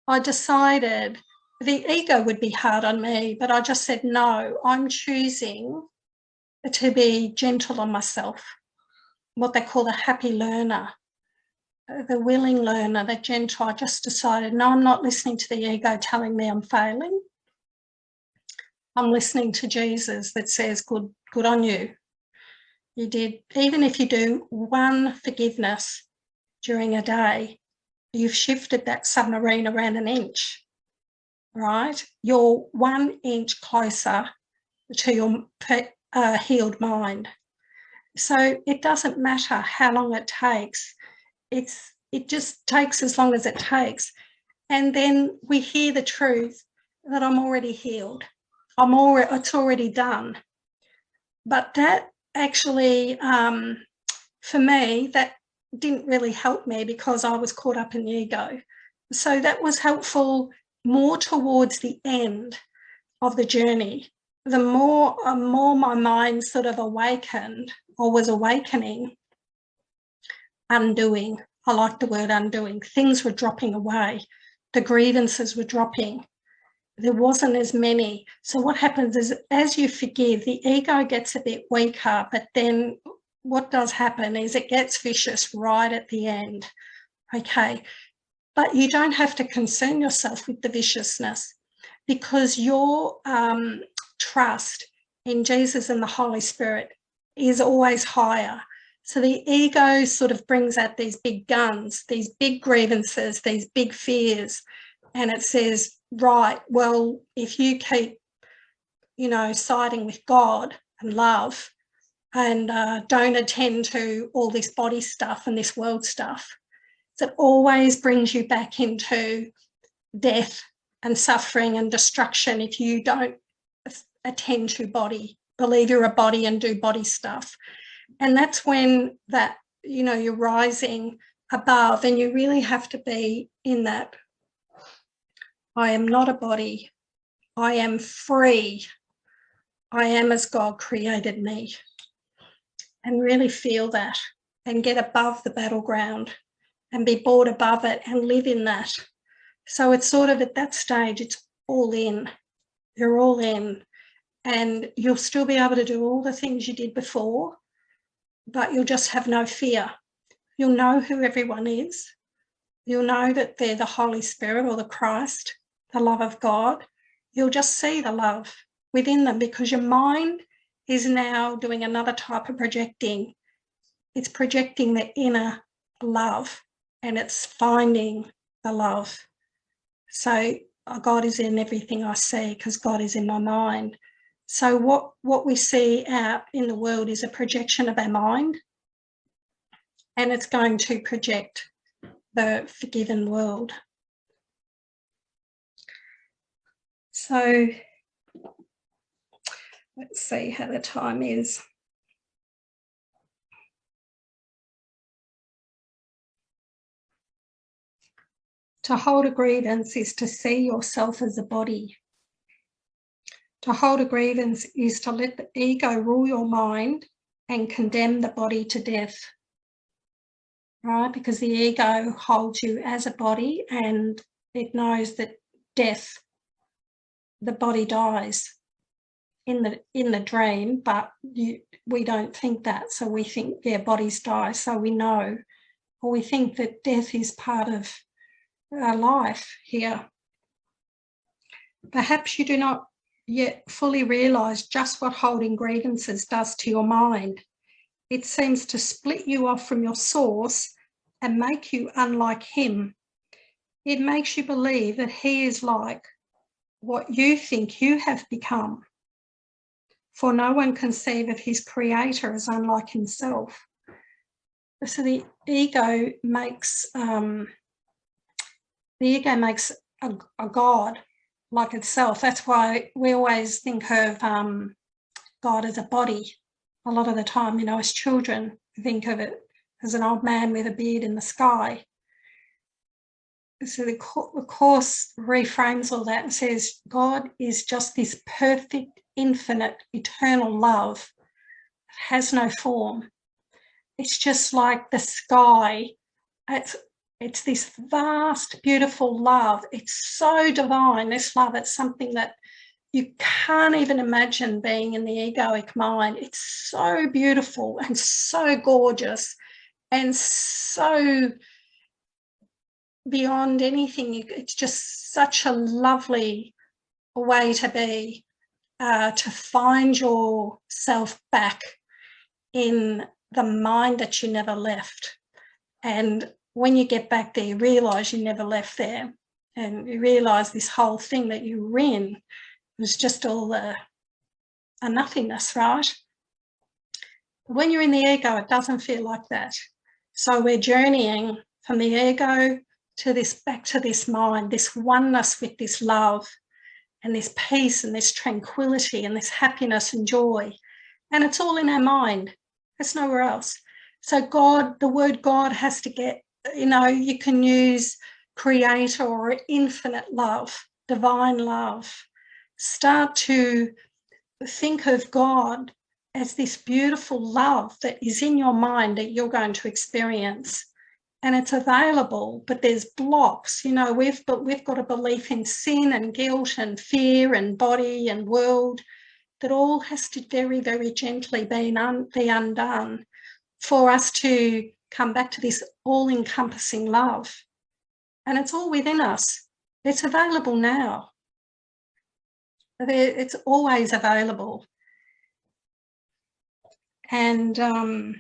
I decided the ego would be hard on me, but I just said, no, I'm choosing to be gentle on myself, what they call the happy learner, the willing learner, the gentle. I just decided, no, I'm not listening to the ego telling me I'm failing. I'm listening to Jesus that says, good on you. You did, even if you do one forgiveness during a day, you've shifted that submarine around an inch, right? You're 1 inch closer to your healed mind. So it doesn't matter how long it takes. It just takes as long as it takes. And then we hear the truth that I'm already healed. It's already done. But that actually, for me, that didn't really help me because I was caught up in the ego. So that was helpful more towards the end of the journey. The more my mind sort of awakened or was awakening, undoing. I like the word undoing. Things were dropping away. The grievances were dropping. There wasn't as many. So what happens is, as you forgive, the ego gets a bit weaker, but then what does happen is it gets vicious right at the end. Okay. But you don't have to concern yourself with the viciousness, because your trust in Jesus and the Holy Spirit is always higher. So the ego sort of brings out these big guns, these big grievances, these big fears, and it says, right, well, if you keep, siding with God and love and don't attend to all this body stuff and this world stuff, it always brings you back into death and suffering and destruction if you don't attend to body, believe you're a body and do body stuff. And that's when that, you're rising above, and you really have to be in that, I am not a body, I am free, I am as God created me, and really feel that and get above the battleground and be brought above it and live in that. So it's sort of at that stage, it's all in. You're all in, and you'll still be able to do all the things you did before, but you'll just have no fear. You'll know who everyone is. You'll know that they're the Holy Spirit or the Christ, the love of God. You'll just see the love within them, because your mind is now doing another type of projecting. It's projecting the inner love, and it's finding the love. So God is in everything I see, because God is in my mind. So what we see out in the world is a projection of our mind, and it's going to project the forgiven world. So let's see how the time is. To hold a grievance is to see yourself as a body. To hold a grievance is to let the ego rule your mind and condemn the body to death, right? Because the ego holds you as a body, and it knows that death, the body dies in the dream, but we don't think that. So we think, yeah, bodies die, so we know, or we think that death is part of our life here. Perhaps you do not yet fully realise just what holding grievances does to your mind. It seems to split you off from your source and make you unlike him. It makes you believe that he is like what you think you have become. For no one conceive of his creator as unlike himself. So the ego makes a God like itself. That's why we always think of God as a body. A lot of the time, you know, as children, we think of it as an old man with a beard in the sky. So the Course reframes all that and says God is just this perfect, infinite, eternal love. It has no form. It's just like the sky. It's this vast, beautiful love. It's so divine, this love. It's something that you can't even imagine being in the egoic mind. It's so beautiful and so gorgeous and so beyond anything. It's just such a lovely way to be, to find yourself back in the mind that you never left. And when you get back there, you realise you never left there, and you realise this whole thing that you were in was just all a nothingness, right? But when you're in the ego, it doesn't feel like that. So we're journeying from the ego to this, back to this mind, this oneness with this love and this peace and this tranquility and this happiness and joy. And it's all in our mind. It's nowhere else. So God, the word God has to get, you know, you can use creator or infinite love, divine love. Start to think of God as this beautiful love that is in your mind that you're going to experience. And it's available, but there's blocks. You know, we've got a belief in sin and guilt and fear and body and world that all has to very, very gently be undone for us to come back to this all-encompassing love. And it's all within us. It's available now. It's always available. And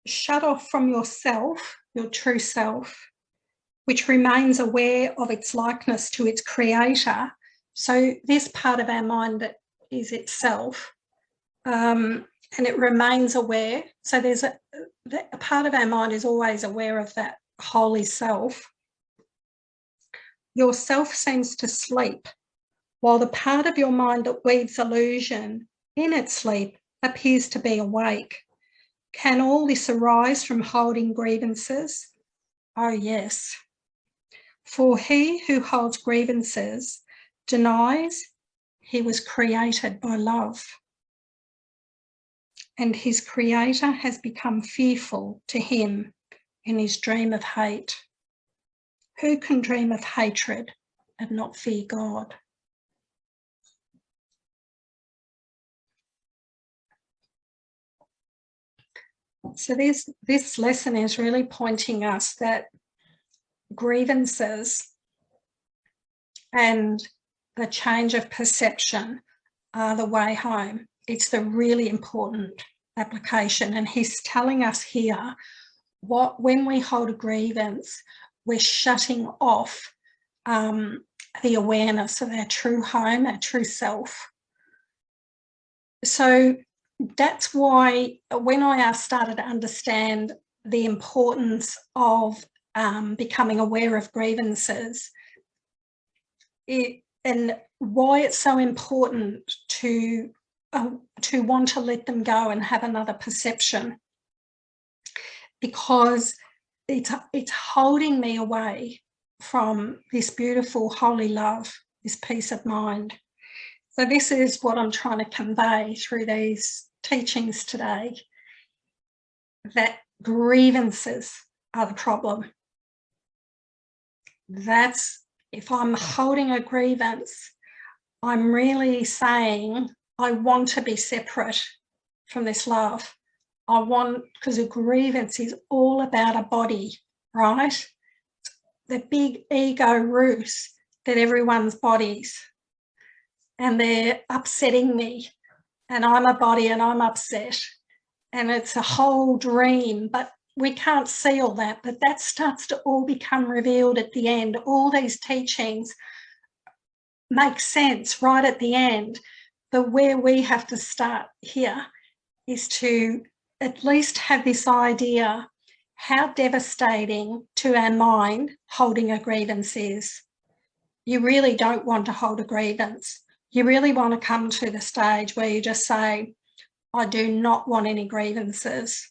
shut off from yourself, your true self, which remains aware of its likeness to its creator. So this part of our mind that is itself, and it remains aware. So there's a part of our mind is always aware of that holy self. Your self seems to sleep, while the part of your mind that weaves illusion in its sleep appears to be awake. Can all this arise from holding grievances? Oh, yes. For he who holds grievances denies he was created by love, and his creator has become fearful to him in his dream of hate. Who can dream of hatred and not fear God? So this lesson is really pointing us that grievances and the change of perception are the way home. It's the really important application. And he's telling us here when we hold a grievance, we're shutting off the awareness of our true home, our true self. So that's why when I started to understand the importance of becoming aware of grievances, and why it's so important to want to let them go and have another perception, because it's holding me away from this beautiful holy love, this peace of mind. So this is what I'm trying to convey through these teachings today, that grievances are the problem. That's, if I'm holding a grievance, I'm really saying I want to be separate from this love. I want, because a grievance is all about a body, right? The big ego roots that everyone's bodies, and they're upsetting me, and I'm a body and I'm upset, and it's a whole dream, but we can't see all that. But that starts to all become revealed at the end. All these teachings make sense right at the end. But where we have to start here is to at least have this idea how devastating to our mind holding a grievance is. You really don't want to hold a grievance. You really want to come to the stage where you just say, I do not want any grievances.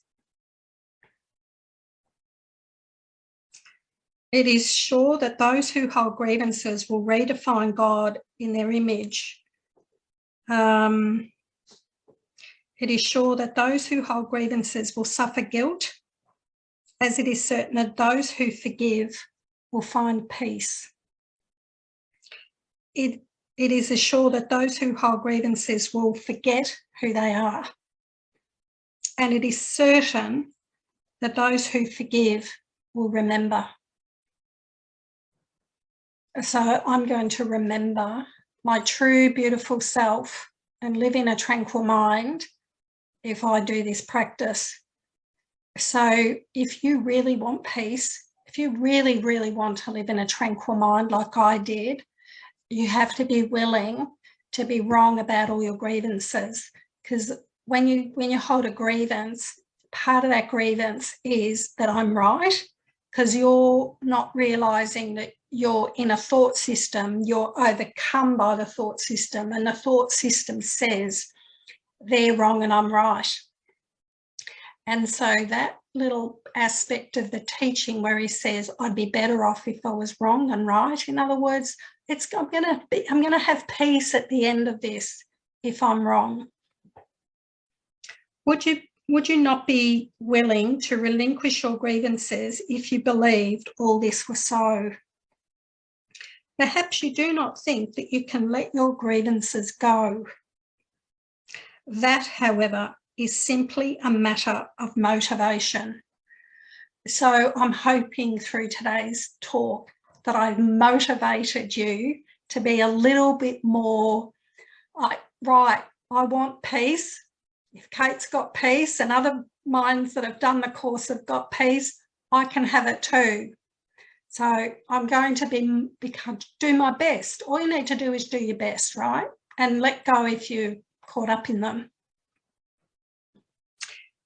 It is sure that those who hold grievances will redefine God in their image. It is sure that those who hold grievances will suffer guilt, as it is certain that those who forgive will find peace. It is assured that those who hold grievances will forget who they are. And it is certain that those who forgive will remember. So I'm going to remember my true, beautiful self and live in a tranquil mind if I do this practice. So if you really want peace, if you really, really want to live in a tranquil mind like I did, you have to be willing to be wrong about all your grievances. Because when you hold a grievance, part of that grievance is that I'm right, because you're not realising that you're in a thought system, you're overcome by the thought system, and the thought system says they're wrong and I'm right. And so that little aspect of the teaching where he says, I'd be better off if I was wrong than right. In other words, I'm going to have peace at the end of this if I'm wrong. Would you not be willing to relinquish your grievances if you believed all this was so? Perhaps you do not think that you can let your grievances go. That, however, is simply a matter of motivation. So I'm hoping through today's talk that I've motivated you to be a little bit more like, right, I want peace. If Cate's got peace and other minds that have done the course have got peace, I can have it too. So I'm going to do my best. All you need to do is do your best, right? And let go if you're caught up in them.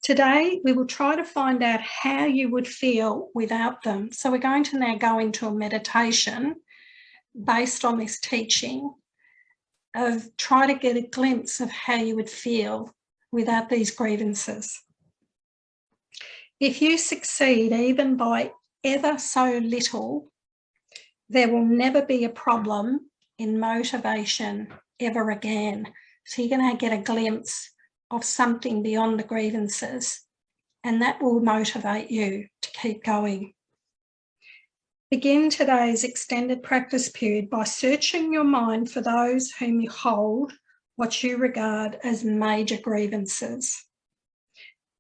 Today, we will try to find out how you would feel without them. So we're going to now go into a meditation based on this teaching of try to get a glimpse of how you would feel without these grievances. If you succeed even by ever so little, there will never be a problem in motivation ever again. So you're going to get a glimpse of something beyond the grievances, and that will motivate you to keep going. Begin today's extended practice period by searching your mind for those whom you hold what you regard as major grievances.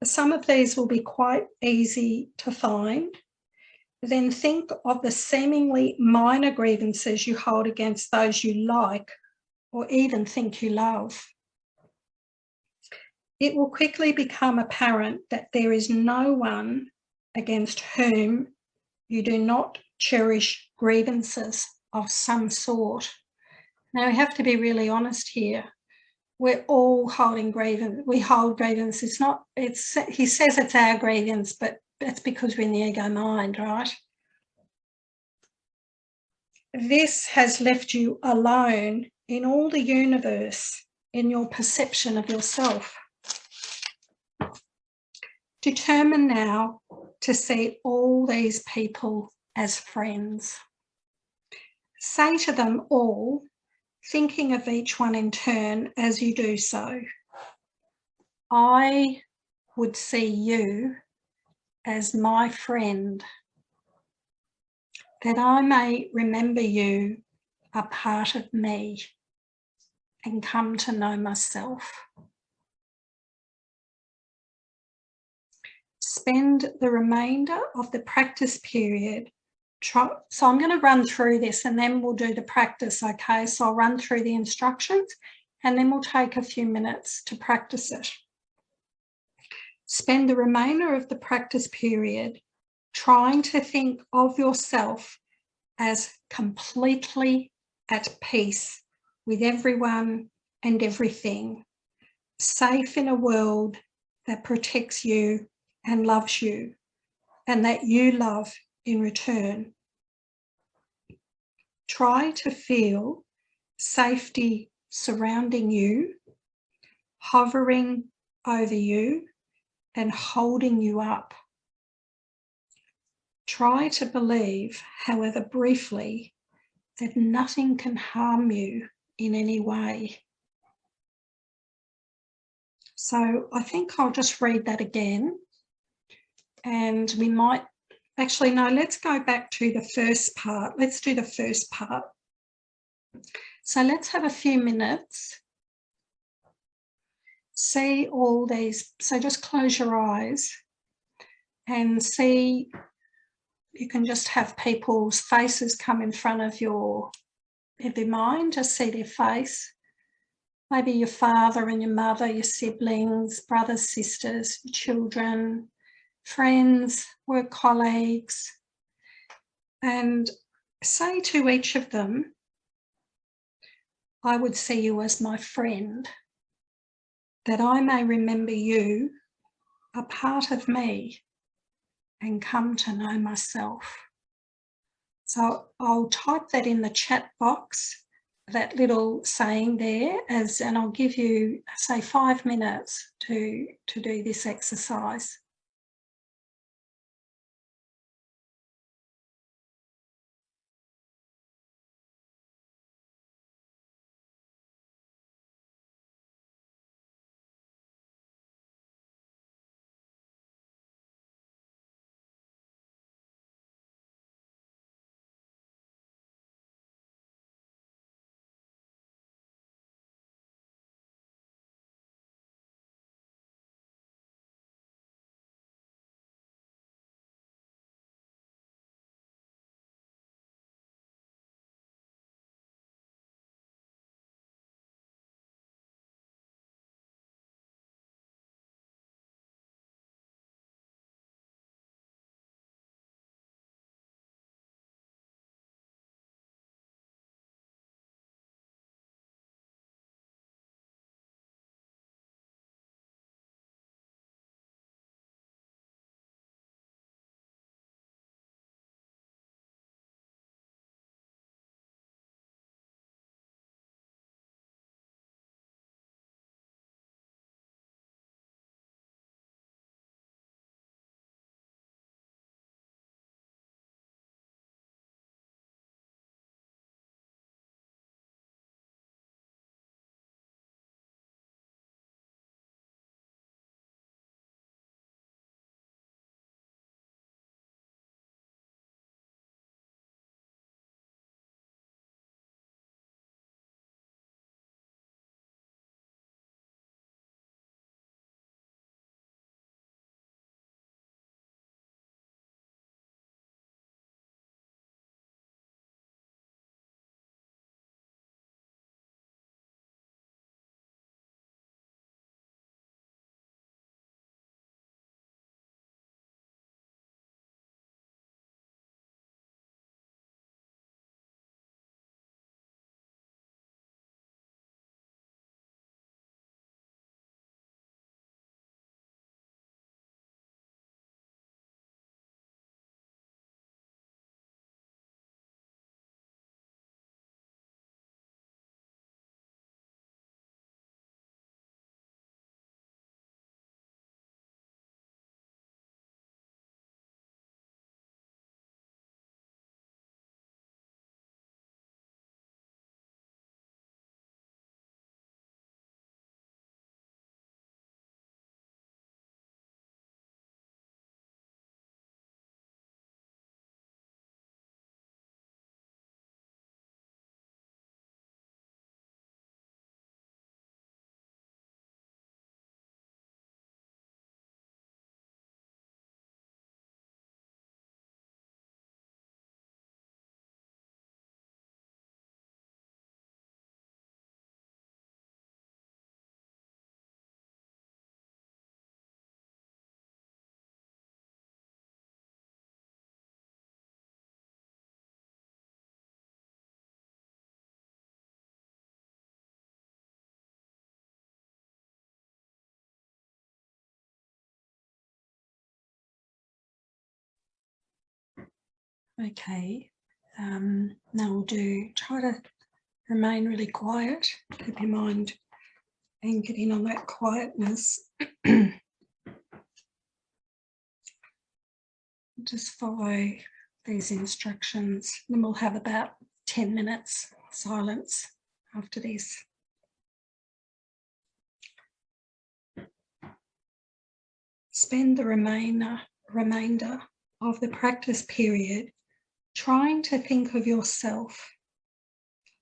Some of these will be quite easy to find. Then think of the seemingly minor grievances you hold against those you like or even think you love. It will quickly become apparent that there is no one against whom you do not cherish grievances of some sort. Now, we have to be really honest here. We're all holding grievance. We hold grievance. He says it's our grievance, but that's because we're in the ego mind, right? This has left you alone in all the universe, in your perception of yourself. Determine now to see all these people as friends. Say to them all, thinking of each one in turn as you do so, I would see you as my friend, that I may remember you a part of me. and come to know myself. Spend the remainder of the practice period. So I'm going to run through this and then we'll do the practice, okay? So I'll run through the instructions and then we'll take a few minutes to practice it. Spend the remainder of the practice period trying to think of yourself as completely at peace with everyone and everything, safe in a world that protects you and loves you, and that you love in return. Try to feel safety surrounding you, hovering over you and holding you up. Try to believe, however briefly, that nothing can harm you in any way. So I think I'll just read that again. And we might, actually, no, let's go back to the first part. Let's do the first part. So let's have a few minutes. See all these, so just close your eyes and see, you can just have people's faces come in front of your mind, just see their face. Maybe your father and your mother, your siblings, brothers, sisters, your children, friends, work colleagues, and say to each of them, I would see you as my friend, that I may remember you, a part of me, and come to know myself. So I'll type that in the chat box, that little saying there, and I'll give you, say, 5 minutes to do this exercise. Okay, now we'll try to remain really quiet. Keep your mind anchored in on that quietness. Just follow these instructions. Then we'll have about 10 minutes silence after this. Spend the remainder of the practice period trying to think of yourself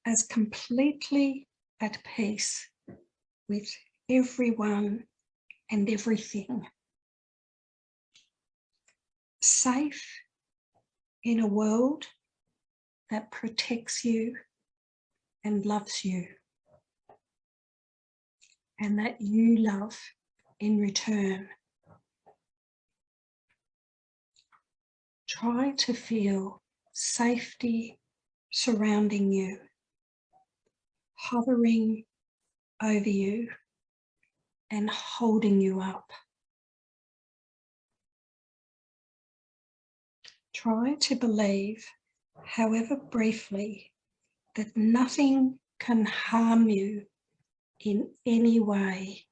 as completely at peace with everyone and everything. Safe in a world that protects you and loves you, and that you love in return. Try to feel safety surrounding you, hovering over you and holding you up. Try to believe, however briefly, that nothing can harm you in any way.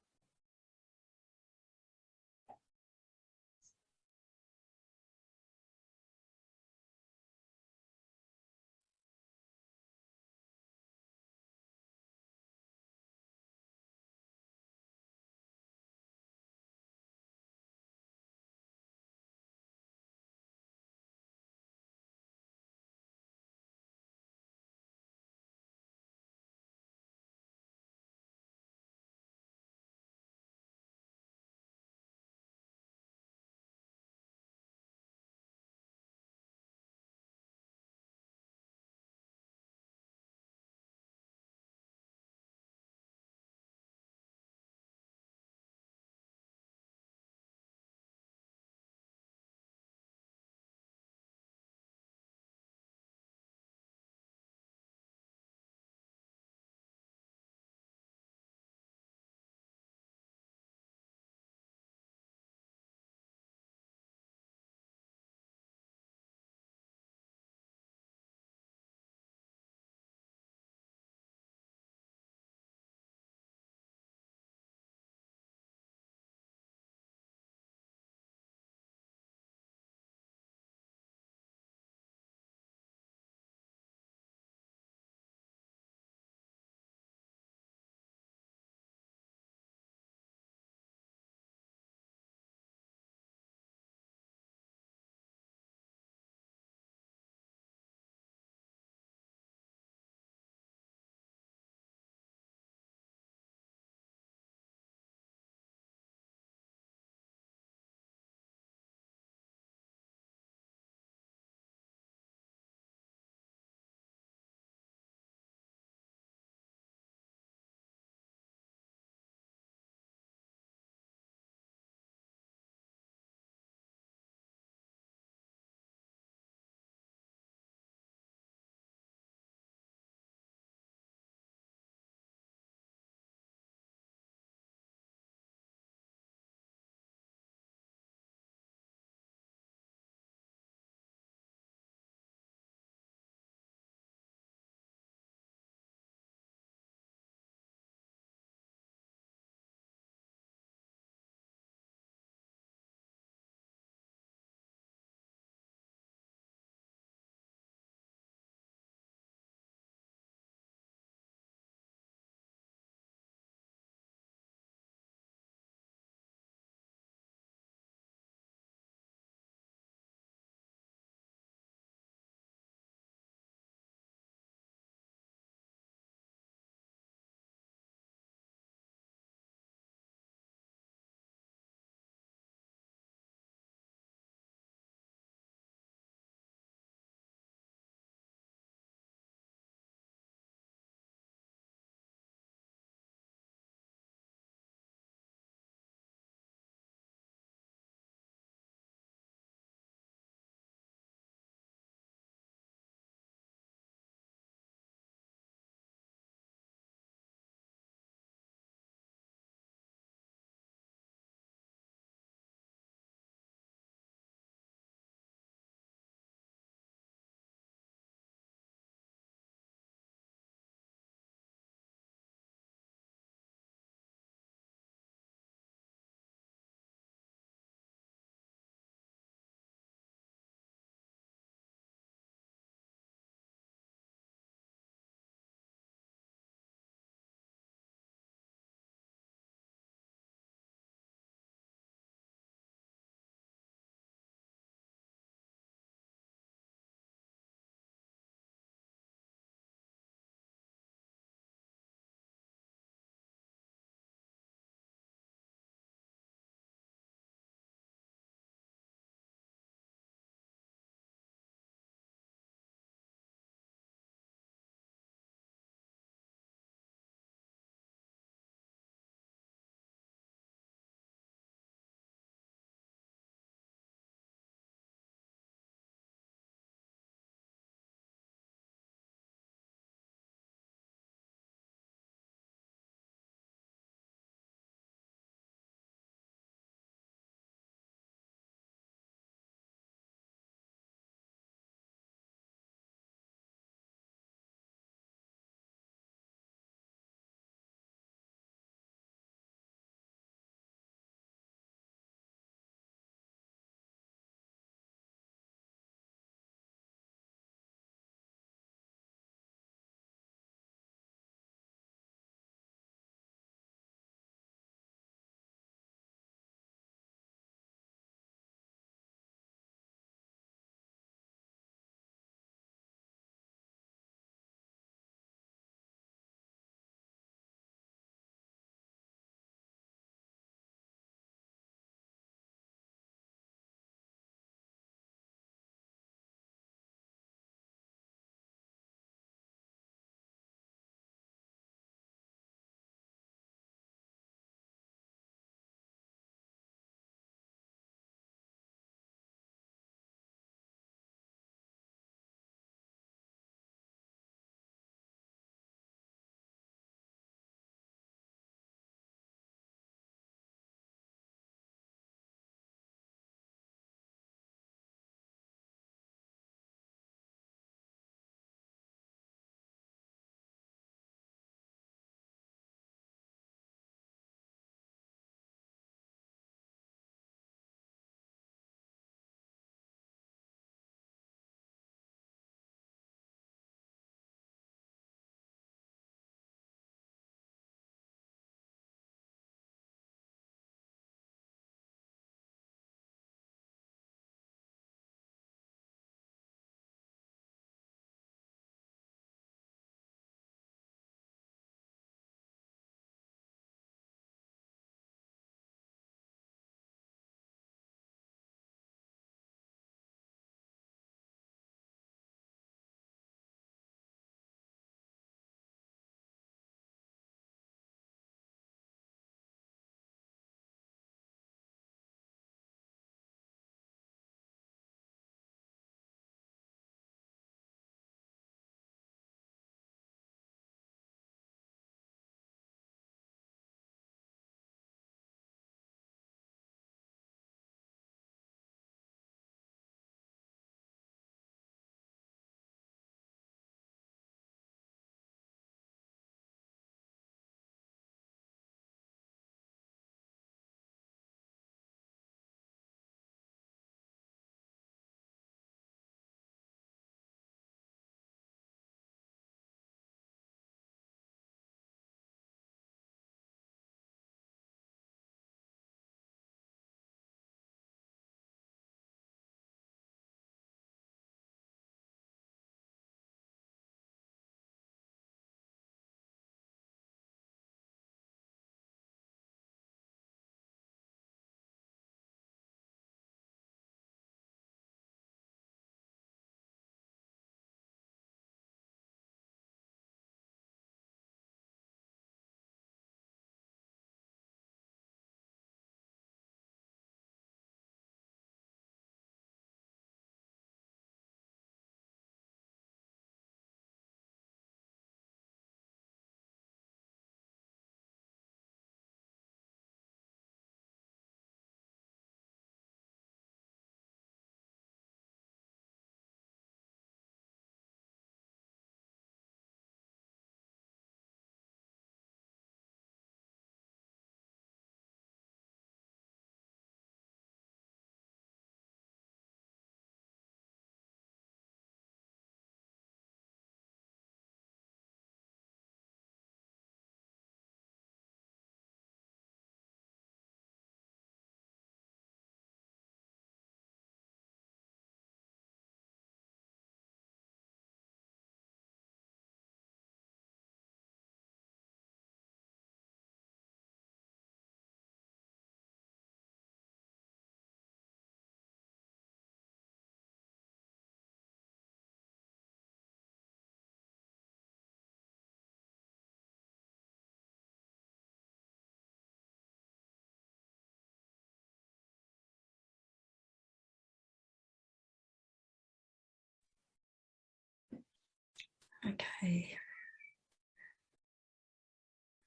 Okay.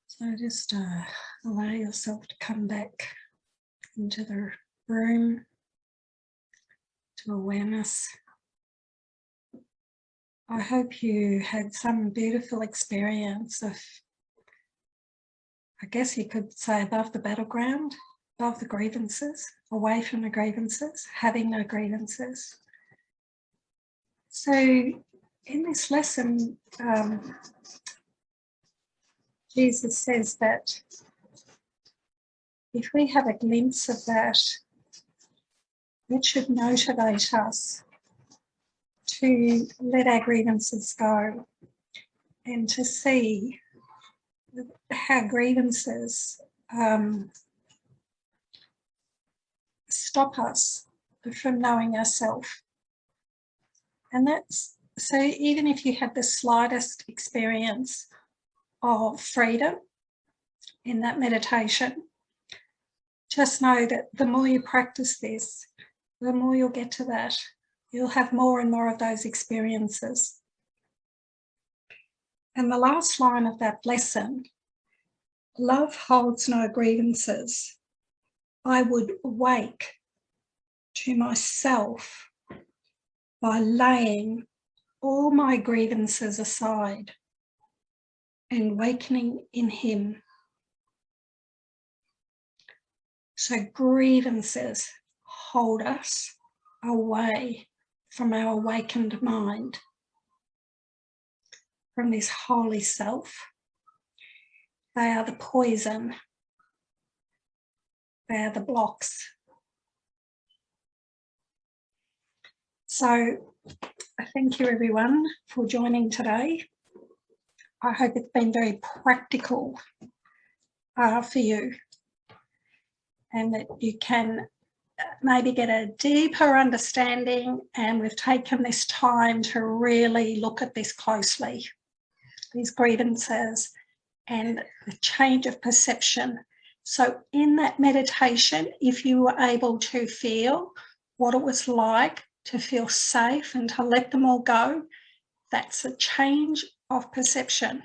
So just allow yourself to come back into the room, to awareness. I hope you had some beautiful experience of, I guess you could say, above the battleground, above the grievances, away from the grievances, having no grievances. So in this lesson, Jesus says that if we have a glimpse of that, it should motivate us to let our grievances go and to see how grievances stop us from knowing ourselves. And that's, so even if you had the slightest experience of freedom in that meditation, just know that the more you practice this, the more you'll get to that. You'll have more and more of those experiences. And the last line of that lesson, love holds no grievances. I would wake to myself by laying all my grievances aside and wakening in him. So grievances hold us away from our awakened mind, from this holy self. They are the poison. They are the blocks. So thank you everyone for joining today. I hope it's been very practical for you, and that you can maybe get a deeper understanding, and we've taken this time to really look at this closely, these grievances and the change of perception. So in that meditation, if you were able to feel what it was like to feel safe and to let them all go, that's a change of perception.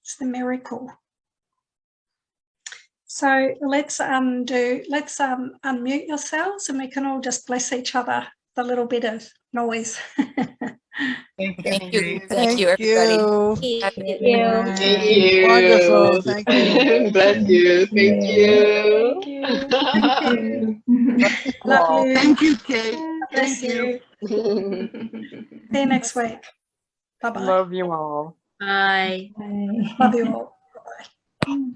It's the miracle. So let's unmute yourselves, and we can all just bless each other with a little bit of noise.
Thank you.
Thank you,
Thank
everybody.
you.
Thank you.
Thank you.
Wonderful. Thank you.
Bless you. Thank you.
Thank you. Love you.
Thank you, Kate.
Bless
Thank you.
See you next week. Bye-bye.
Love you all.
Bye.
Love you all. Bye-bye.